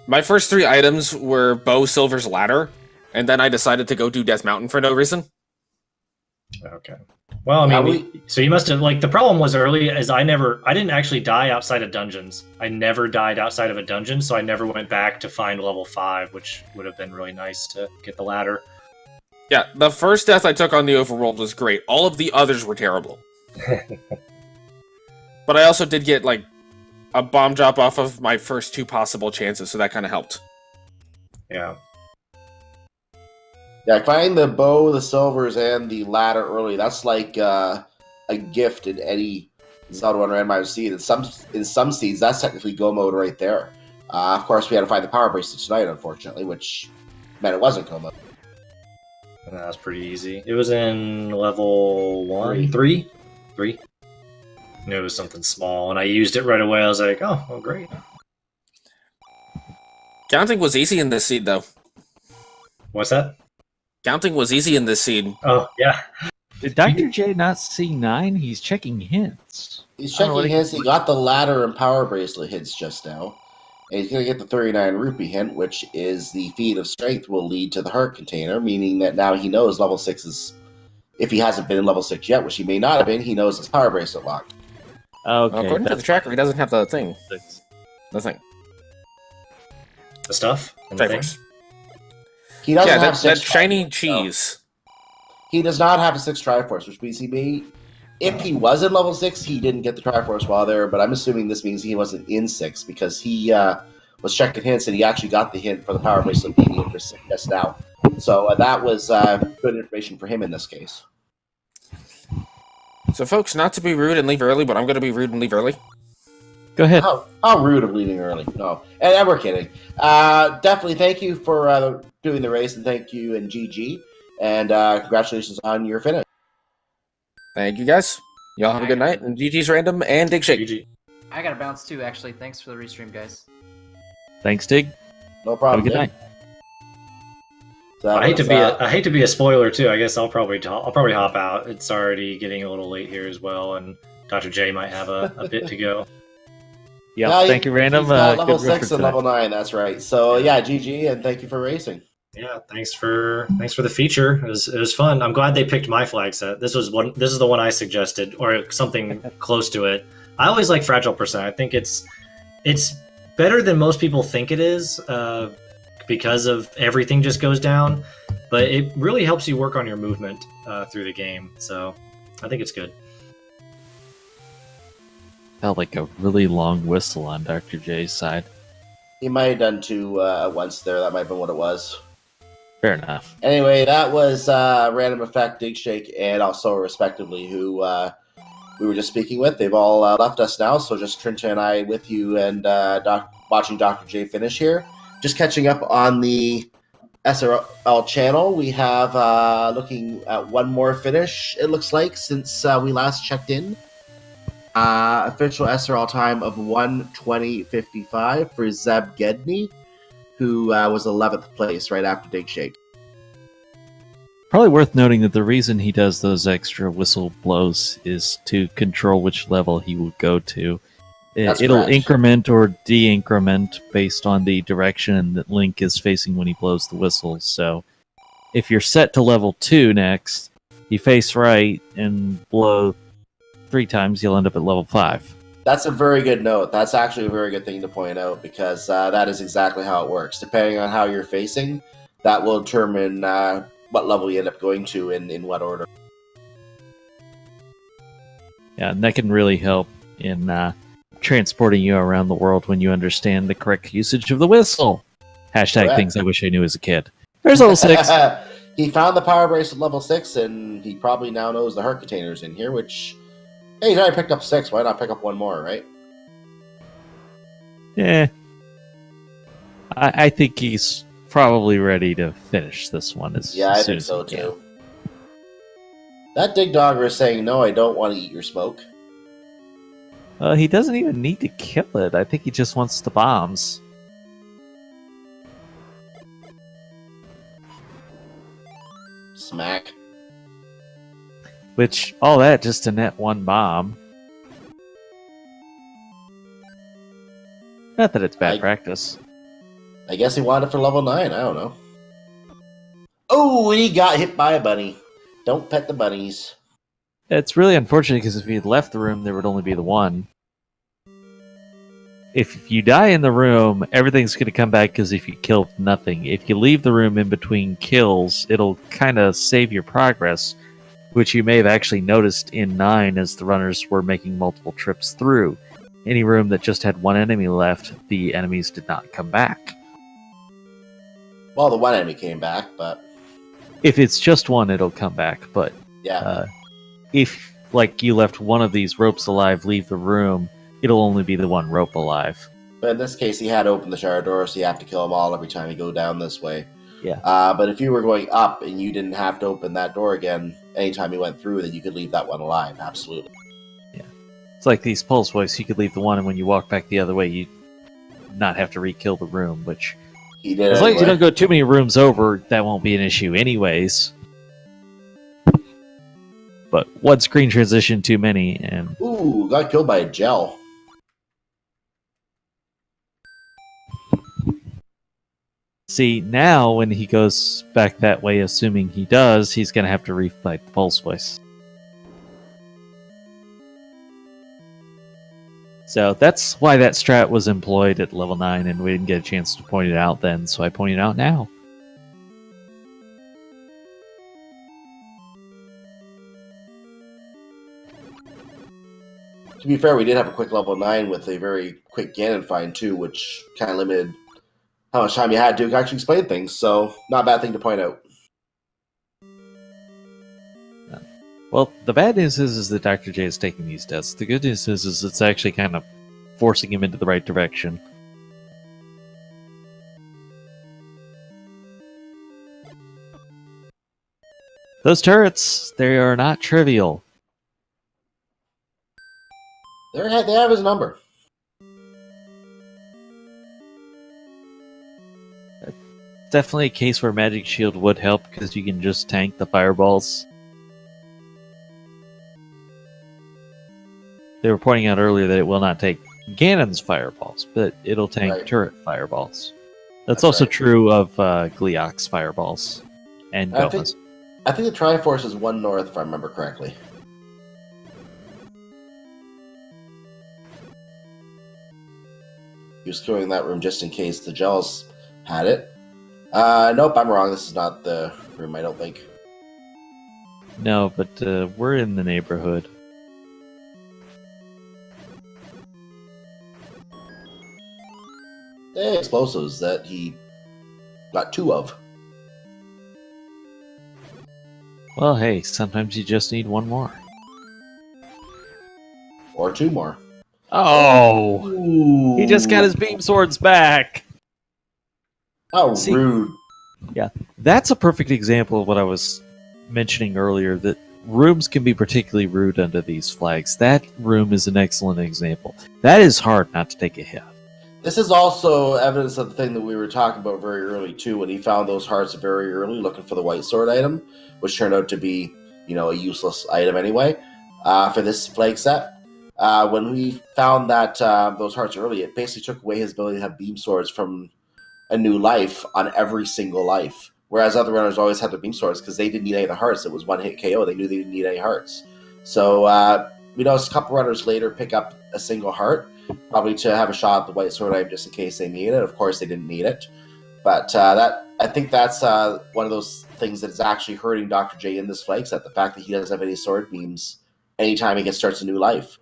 My first 3 items were Bo Silver's Ladder, and then I decided to go do Death Mountain for no reason.
Okay. Well, I mean, so you must have, like, the problem was early is I didn't actually die outside of dungeons. I never died outside of a dungeon, so I never went back to find level 5, which would have been really nice to get the ladder.
Yeah, the first death I took on the overworld was great. All of the others were terrible. But I also did get, like, a bomb drop off of my first 2 possible chances, so that kind of helped.
Yeah.
Yeah, find the bow, the silvers, and the ladder early. That's like a gift in any Zelda 1 randomizer seed. In some seeds, that's technically go mode right there. Of course, we had to find the power bracelet tonight, unfortunately, which meant it wasn't go mode.
That was pretty easy. It was in level 1? 3? 3? I knew it was something small, and I used it right away. I was like, oh, well, great.
Counting was easy in this seed, though.
What's that?
Counting was easy in this seed.
Oh, yeah.
Did Dr. J not see 9? He's checking hints.
He's checking hints. He got the ladder and power bracelet hints just now. And he's going to get the 39 rupee hint, which is the feat of strength will lead to the heart container, meaning that now he knows level 6 is... If he hasn't been in level 6 yet, which he may not have been, he knows his power bracelet locked.
Okay.
Well, according to the tracker, he doesn't have the thing. The thing.
The stuff? And the thing?
Triforce.
He doesn't
Yeah,
have
that
6
shiny
Triforce,
cheese.
He does not have a 6 Triforce, which means he may... If he was in level 6, he didn't get the Triforce while there, but I'm assuming this means he wasn't in 6, because he was checking hints, and he actually got the hint for the power bracelet being in for 6 just now. So that was good information for him in this case.
So, folks, not to be rude and leave early, but I'm going to be rude and leave early.
Go ahead.
How rude of leaving early. No. And we're kidding. Definitely thank you for doing the race, and thank you, and GG. And congratulations on your finish.
Thank you, guys. Y'all have a good night. And GG's Random and Dig Shake.
GG.
I gotta bounce too, actually. Thanks for the restream, guys.
Thanks, Dig.
No
Have a
problem.
good
Nick.
night.
So that
I hate to
was,
be I hate to be a spoiler too. I guess I'll probably hop out. It's already getting a little late here as well, and Dr. J might have a bit to go.
Yep.
Yeah,
Thank you, Random.
he's got
Good
level
riff
6
for
and
tonight.
level 9. That's right. So yeah, GG, and thank you for racing.
Yeah, thanks for the feature. It was fun. I'm glad they picked my flag set. This is the one I suggested, or something close to it. I always like Fragile Percent. I think it's better than most people think it is, because of everything just goes down. But it really helps you work on your movement through the game. So I think it's good.
Felt like a really long whistle on Dr. J's side.
He might have done 2 at once there. That might have been what it was.
Fair enough.
Anyway, that was Random Effect, Dig Shake, and also respectively who we were just speaking with. They've all left us now, so just Trinta and I with you and watching Dr. J finish here. Just catching up on the SRL channel. We have looking at one more finish, it looks like, since we last checked in. Official SRL time of 1:20:55 for Zeb Gedney, who was 11th place right after Dig Shake.
Probably worth noting that the reason he does those extra whistle blows is to control which level he will go to. It'll
correct.
increment or de-increment based on the direction that Link is facing when he blows the whistle. So if you're set to level 2 next, you face right and blow 3 times, you'll end up at level 5.
That's a very good note. That's actually a very good thing to point out, because that is exactly how it works. Depending on how you're facing, that will determine what level you end up going to in what order.
Yeah, and that can really help in transporting you around the world when you understand the correct usage of the whistle. Hashtag
Correct.
things I wish I knew as a kid. There's level 6.
He found the power bracelet level 6, and he probably now knows the heart containers in here, which, hey, he's already picked up 6. Why not pick up one more, right?
Yeah. I think he's probably ready to finish this one as
Yeah, I
soon
think
as
so
he can.
too. That Dig Dogger is saying, no, I don't want to eat your smoke.
He doesn't even need to kill it. I think he just wants the bombs.
Smack.
Which, all that just to net 1 bomb. Not that it's bad practice.
I guess he wanted it for level 9. I don't know. Oh, and he got hit by a bunny. Don't pet the bunnies.
It's really unfortunate because if he had left the room, there would only be the 1. If you die in the room, everything's going to come back because if you killed nothing. If you leave the room in between kills, it'll kind of save your progress, which you may have actually noticed in 9 as the runners were making multiple trips through. Any room that just had 1 enemy left, the enemies did not come back.
Well, the one enemy came back, but
If it's just 1, it'll come back, but
yeah.
if, like, you left one of these ropes alive, leave the room, it'll only be the 1 rope alive.
But in this case, he had opened the shower door, so you have to kill them all every time you go down this way.
Yeah.
But if you were going up and you didn't have to open that door again anytime you went through, then you could leave that one alive. Absolutely.
It's like these pulse voice, you could leave the 1, and when you walk back the other way, you not have to re-kill the room, which,
He did
as long as you
anyway.
don't go too many rooms over, that won't be an issue anyways. But 1 screen transition too many, and
Ooh, got killed by a gel.
see, now when he goes back that way, assuming he does, he's going to have to refight the pulse voice. So that's why that strat was employed at level 9, and we didn't get a chance to point it out then, so I point it out now.
To be fair, we did have a quick level 9 with a very quick Ganon find too, which kind of limited how much time you had to actually explain things, so not a bad thing to point out.
Well, the bad news is that Dr. J is taking these tests. The good news is it's actually kind of forcing him into the right direction. Those turrets, they are not trivial.
They have his number.
Definitely a case where Magic Shield would help because you can just tank the fireballs. They were pointing out earlier that it will not take Ganon's fireballs, but it'll tank
Right.
turret fireballs. That's
That's
also
right.
true of Gleeok's fireballs and
I think,
Goma's.
I think the Triforce is 1 north, if I remember correctly. He was clearing that room just in case the gels had it. Nope, I'm wrong. This is not the room, I don't think.
No, but we're in the neighborhood.
Hey, explosives that he got 2 of.
Well, hey, sometimes you just need one more.
Or 2 more.
Oh!
Ooh.
He just got his beam swords back!
How
See-
rude.
That's a perfect example of what I was mentioning earlier, that rooms can be particularly rude under these flags. That room is an excellent example. That is hard not to take a hit.
This is also evidence of the thing that we were talking about very early, too, when he found those hearts very early looking for the white sword item, which turned out to be, a useless item anyway, for this flag set. When we found that those hearts early, it basically took away his ability to have beam swords from a new life on every single life. Whereas other runners always had their beam swords because they didn't need any of the hearts. It was one hit KO. They knew they didn't need any hearts. So, a couple runners later pick up a single heart, probably to have a shot at the white sword item just in case they need it. Of course, they didn't need it. But I think that's one of those things that is actually hurting Dr. J in this flag set. The fact that he doesn't have any sword beams anytime he starts a new life.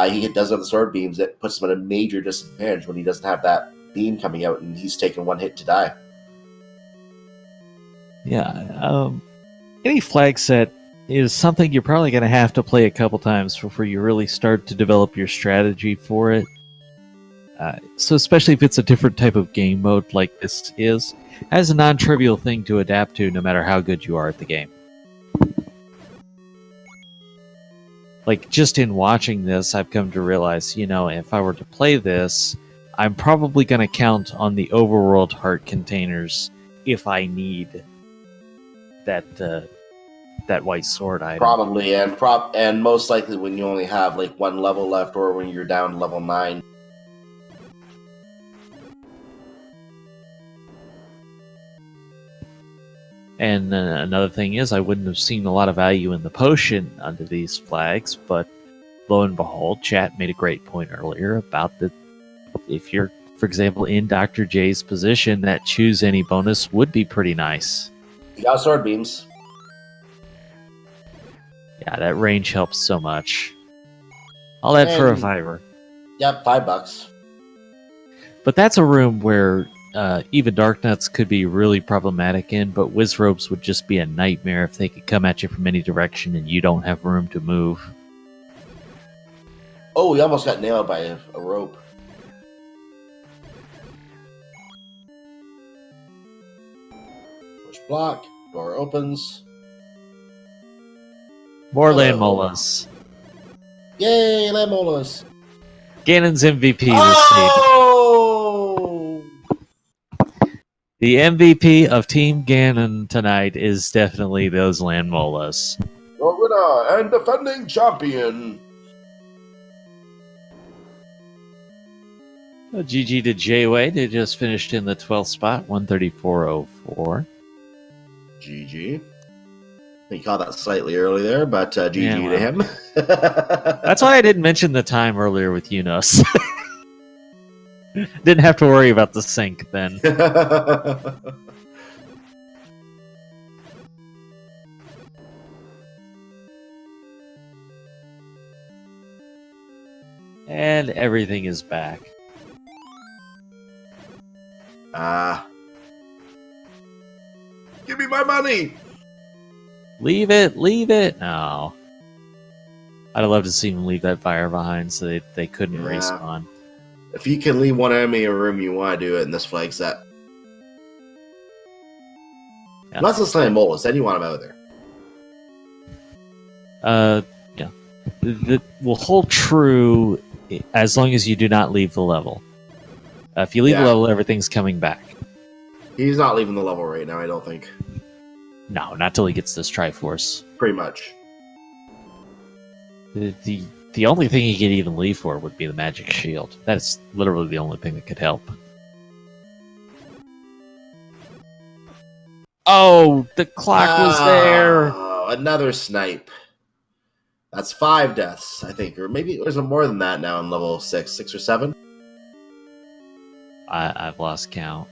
He doesn't have the sword beams. It puts him at a major disadvantage when he doesn't have that beam coming out and he's taking 1 hit to die.
Yeah, any flag set is something you're probably going to have to play a couple times before you really start to develop your strategy for it. So especially if it's a different type of game mode like this is, as a non-trivial thing to adapt to no matter how good you are at the game. Like, just in watching this, I've come to realize, if I were to play this, I'm probably going to count on the overworld heart containers if I need that white sword item.
Probably, and most likely when you only have 1 level left or when you're down to level 9.
And another thing is, I wouldn't have seen a lot of value in the potion under these flags, but lo and behold, chat made a great point earlier about if you're, for example, in Dr. J's position, that choose any bonus would be pretty nice.
You got sword beams.
Yeah, that range helps so much. All that for a
And-
$5.
Yep, $5.
But that's a room where even Dark Nuts could be really problematic in, but Wizrobes would just be a nightmare if they could come at you from any direction and you don't have room to move.
Oh, we almost got nailed by a rope. Push block. Door opens.
More
Hello.
land molas.
Yay, Lamolas.
Ganon's MVP this season.
Oh!
The MVP of Team Ganon tonight is definitely those land molas.
Your winner and defending champion.
Well, GG to J-Way. They just finished in the 12th spot, 134.04.
GG. He caught that slightly early there, but GG
Yeah,
to
well.
him.
That's why I didn't mention the time earlier with Yunus. Didn't have to worry about the sync then. And everything is back.
Give me my money!
Leave it! Leave it! No. I'd love to see them leave that fire behind so they couldn't
Yeah.
respawn.
If you can leave one enemy in a room, you want to do it in this flag set.
Yeah.
Unless it's Slam Molas, then you want them out of there.
Yeah. That will hold true as long as you do not leave the level. If you leave the
Yeah.
level, everything's coming back.
He's not leaving the level right now, I don't think.
No, not till he gets this Triforce.
Pretty much.
The only thing he could even leave for would be the magic shield. That's literally the only thing that could help. Oh, the clock was there.
Oh, another snipe. That's 5 deaths, I think. Or maybe there's more than that now in level 6 or 7.
I've lost count.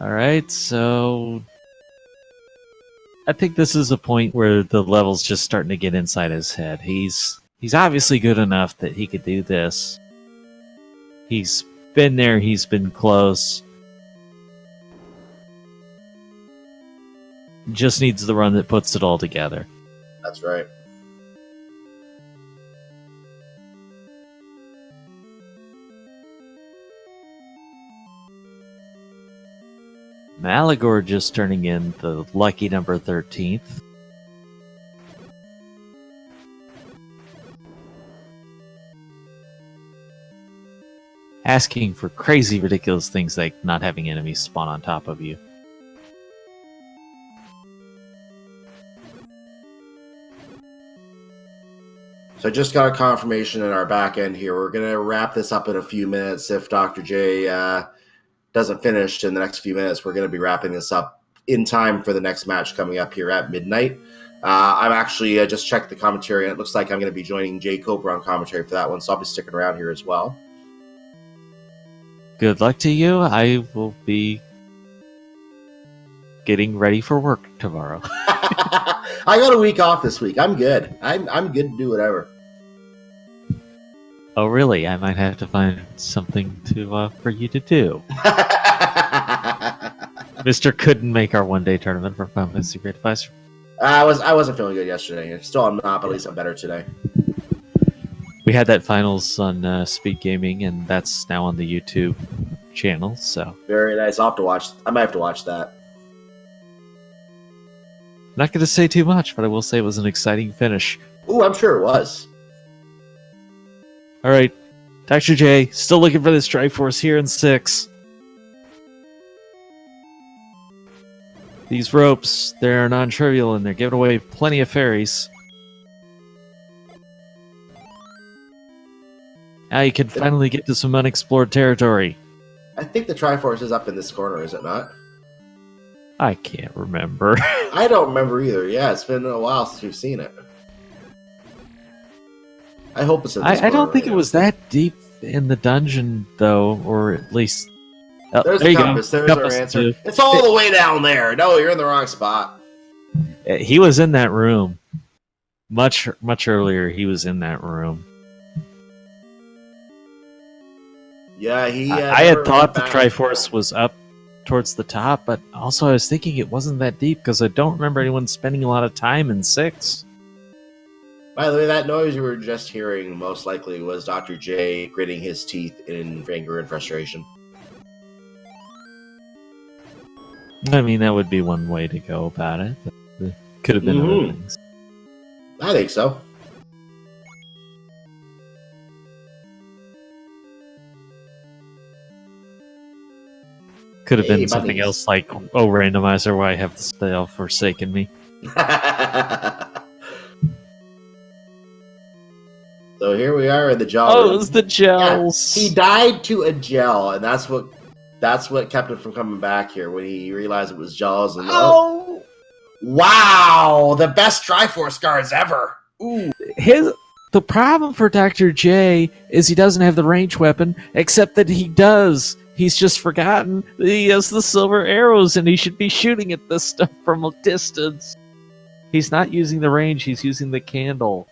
Alright, so I think this is a point where the level's just starting to get inside his head. He's obviously good enough that he could do this. He's been there, he's been close. Just needs the run that puts it all together.
That's right.
Malagor just turning in the lucky number 13th. Asking for crazy, ridiculous things like not having enemies spawn on top of you.
So I just got a confirmation in our back end here. We're going to wrap this up in a few minutes. If Dr. J doesn't finish in the next few minutes, we're going to be wrapping this up in time for the next match coming up here at midnight. I'm actually just checked the commentary, and it looks like I'm going to be joining Jay Coper on commentary for that one, so I'll be sticking around here as well.
Good luck to you. I will be getting ready for work tomorrow.
I got a week off this week. I'm good. I'm good to do whatever.
Oh, really? I might have to find something to for you to do. Mr. couldn't make our one-day tournament for Final Fantasy Great Advice.
I wasn't feeling good yesterday. Still, I'm not, but at least I'm better today.
We had that finals on Speed Gaming, and that's now on the YouTube channel. So
Very nice. I'll have to watch. I might have to watch that.
not going to say too much, but I will say it was an exciting finish.
Ooh, I'm sure it was.
All right, Dr. J, still looking for this Triforce here in 6. These ropes, they're non-trivial, and they're giving away plenty of fairies. Now you can finally get to some unexplored territory.
I think the Triforce is up in this corner, is it not?
I can't remember.
I don't remember either. Yeah, it's been a while since we've seen it. I hope it's in this
I don't
corner
think
right
it was that deep in the dungeon, though, or at least... Oh,
There's
there
the
you
compass.
go.
There's
Compass
our answer.
too.
It's all the way down there. No, you're in the wrong spot.
He was in that room. Much earlier, he was in that room.
Yeah, he.
I
never
had thought
went
the
back.
Triforce was up towards the top, but also I was thinking it wasn't that deep because I don't remember anyone spending a lot of time in 6.
By the way, that noise you were just hearing most likely was Dr. J gritting his teeth in anger and frustration.
I mean, that would be one way to go about it. But there could have been other things.
I think so.
Could have
Hey,
been something
buddies.
else like, oh, Randomizer, why have the spell forsaken me?
So here we are in the gel
Oh,
room.
it was the gels.
He died to a gel, and that's what kept him from coming back here when he realized it was gels. And
Oh!
wow, the best Triforce guards ever. Ooh,
The problem for Dr. J is he doesn't have the range weapon, except that he does. He's just forgotten that he has the silver arrows and he should be shooting at this stuff from a distance. He's not using the range, he's using the candle.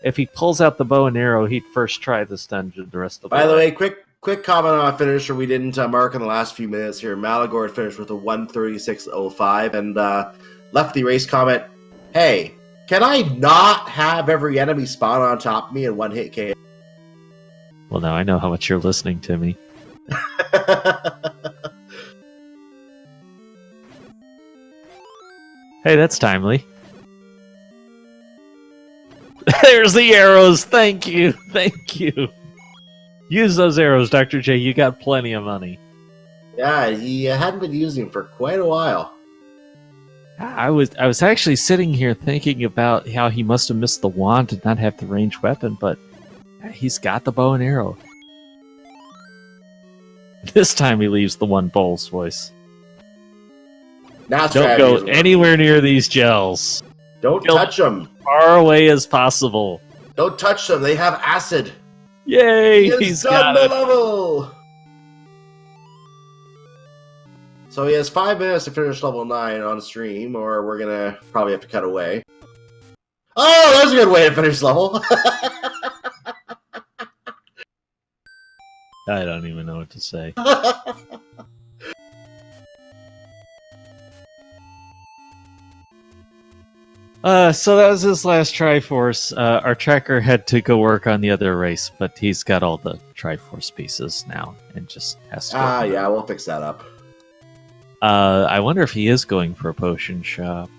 If he pulls out the bow and arrow, he'd first try this dungeon the rest of the
by the
way.
way, quick comment on a finisher we didn't mark in the last few minutes here. Malagor had finished with a 136.05, and left the race comment, hey, Can I not have every enemy spawn on top of me in one hit KO?
Well, now I know how much you're listening to me. Hey, that's timely. There's the arrows. Thank you. Thank you. Use those arrows, Dr. J. You got plenty of money.
Yeah, he hadn't been using them for quite a while.
I was actually sitting here thinking about how he must have missed the wand and not have the ranged weapon, but he's got the bow and arrow. This time he leaves the one Bowl's voice.
Now
Don't go anywhere near these gels.
Don't
Go
touch them.
Far away as possible.
Don't touch them. They have acid.
Yay!
He's done the level. So he has 5 minutes to finish level 9 on stream, or we're gonna probably have to cut away. Oh, that's a good way to finish level.
I don't even know what to say. So that was his last Triforce. Our tracker had to go work on the other race, but he's got all the Triforce pieces now and just has to.
Yeah, we'll fix that up.
I wonder if he is going for a potion shop.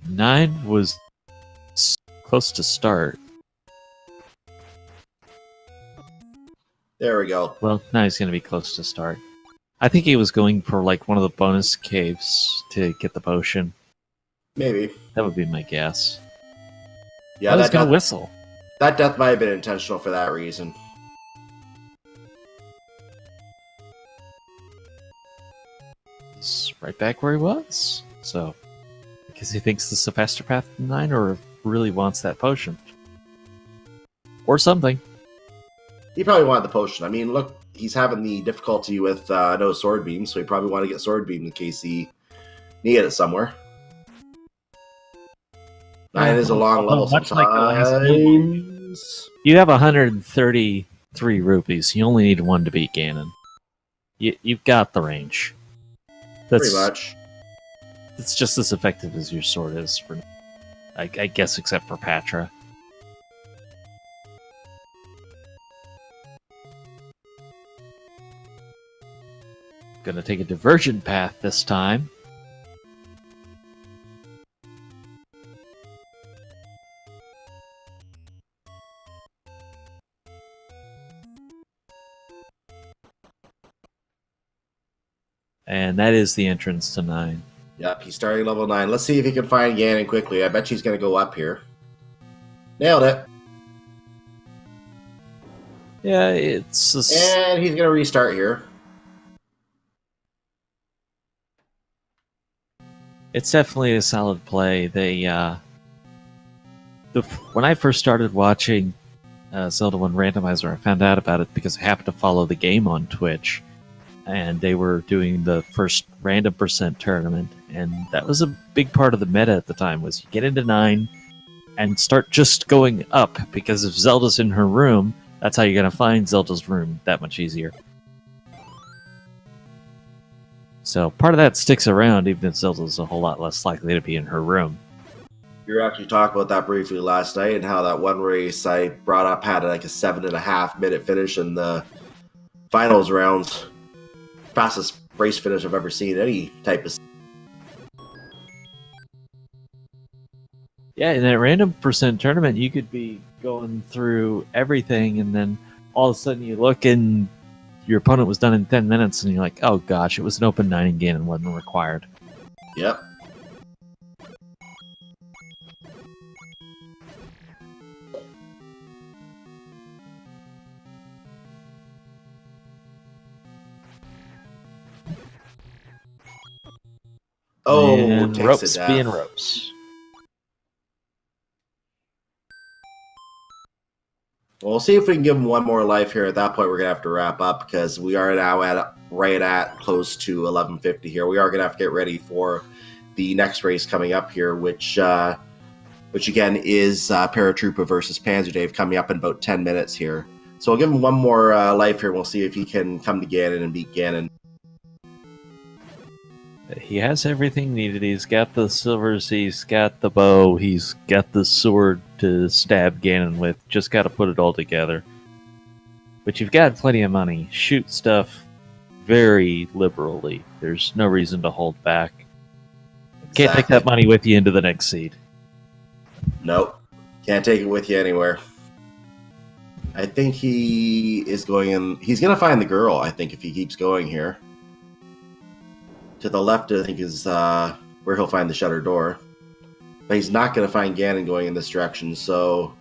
9 was close to start.
There we go.
Well, now he's going to be close to start. I think he was going for like one of the bonus caves to get the potion.
Maybe.
That would be my guess.
Yeah,
I was going to whistle.
That death might have been intentional for that reason.
He's right back where he was. So, because he thinks this is a faster path than 9 or really wants that potion. Or something.
He probably wanted the potion. I mean, look, he's having the difficulty with no sword beam, so he probably wanted to get sword beam in case he needed it somewhere. 9 is a long level
much like the last
sometimes.
You have 133 rupees. You only need 1 to beat Ganon. You've got the range.
Pretty much.
It's just as effective as your sword is, for, I guess, except for Patra. Gonna take a divergent path this time. And that is the entrance to 9.
Yep, he's starting level 9. Let's see if he can find Ganon quickly. I bet she's going to go up here. Nailed it.
Yeah, it's...
And he's going to restart here.
It's definitely a solid play. They, when I first started watching Zelda 1 Randomizer, I found out about it because I happened to follow the game on Twitch. And they were doing the first random percent tournament, and that was a big part of the meta at the time, was you get into 9 and start just going up, because if Zelda's in her room, that's how you're going to find Zelda's room that much easier. So part of that sticks around, even if Zelda's a whole lot less likely to be in her room.
We were actually talking about that briefly last night, and how that one race I brought up had like a 7.5 minute finish in the finals rounds. Fastest race finish I've ever seen any type of.
Yeah, in that random percent tournament, you could be going through everything, and then all of a sudden you look and your opponent was done in 10 minutes, and you're like, oh gosh, it was an open 9 again and wasn't required.
Yep. Oh,
and
takes
ropes
it
being
down.
ropes.
Well, we'll see if we can give him one more life here. At that point, we're gonna have to wrap up because we are now at close to 11:50 here. We are gonna have to get ready for the next race coming up here, which again is Paratroopa versus Panzer Dave, coming up in about 10 minutes here. So we'll give him one more life here. We'll see if he can come to Ganon and beat Ganon.
He has everything needed. He's got the silvers, he's got the bow, he's got the sword to stab Ganon with. Just got to put it all together. But you've got plenty of money. Shoot stuff very liberally. There's no reason to hold back. Can't take that money with you into the next seed.
Nope. Can't take it with you anywhere. I think he is going in. He's going to find the girl, I think, if he keeps going here. To the left, I think, is where he'll find the shutter door. But he's not going to find Ganon going in this direction, so...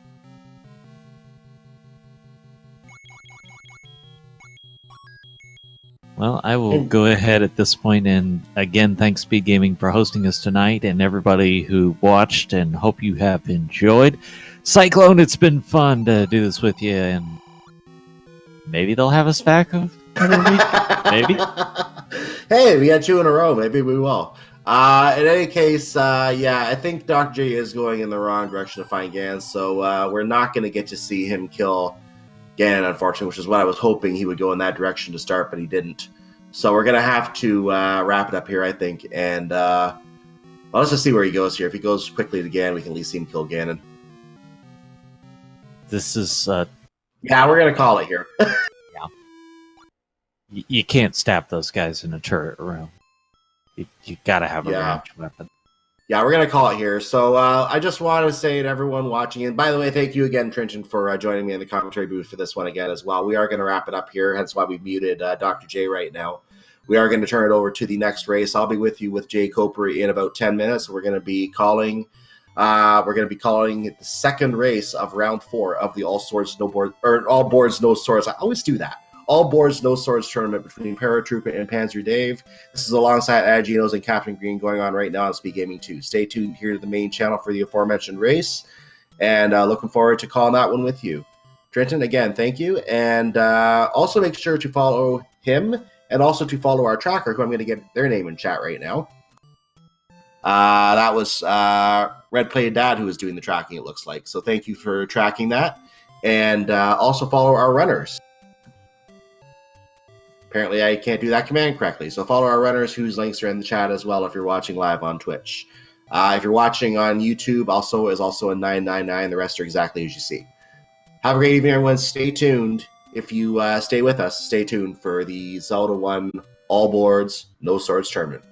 Well, I will go ahead at this point, and again, thanks Speed Gaming for hosting us tonight, and everybody who watched, and hope you have enjoyed. Cyclone, it's been fun to do this with you, and maybe they'll have us back another week. Maybe.
Hey, we got 2 in a row. Maybe we will. In any case, yeah, I think Dr. J is going in the wrong direction to find Ganon, so we're not going to get to see him kill Ganon, unfortunately, which is what I was hoping he would go in that direction to start, but he didn't. So we're going to have to wrap it up here, I think, and well, let's just see where he goes here. If he goes quickly to Ganon, we can at least see him kill Ganon.
This is...
yeah, we're going to call it here.
Yeah. You can't stab those guys in a turret room. You got to have a ranged weapon.
Yeah, we're going to call it here. So I just want to say to everyone watching, and by the way, thank you again, Trenton, for joining me in the commentary booth for this one again as well. We are going to wrap it up here, hence why we've muted Dr. J right now. We are going to turn it over to the next race. I'll be with you with Jay Coper in about 10 minutes. We're going to be calling the second race of round 4 of the all boards, no swords. I always do that. All boards, no swords tournament between Paratrooper and Panzer Dave. This is alongside Aginos and Captain Green going on right now on Speed Gaming 2. Stay tuned here to the main channel for the aforementioned race, and looking forward to calling that one with you. Trenton, again, thank you, and also make sure to follow him and also to follow our tracker, who I'm going to get their name in chat right now. That was Red Play Dad who was doing the tracking, it looks like. So thank you for tracking that, and also follow our runners. Apparently, I can't do that command correctly. So follow our runners, whose links are in the chat as well if you're watching live on Twitch. If you're watching on YouTube, also is also a 999. The rest are exactly as you see. Have a great evening, everyone. Stay tuned. If you stay with us, stay tuned for the Zelda 1 All Boards, No Swords tournament.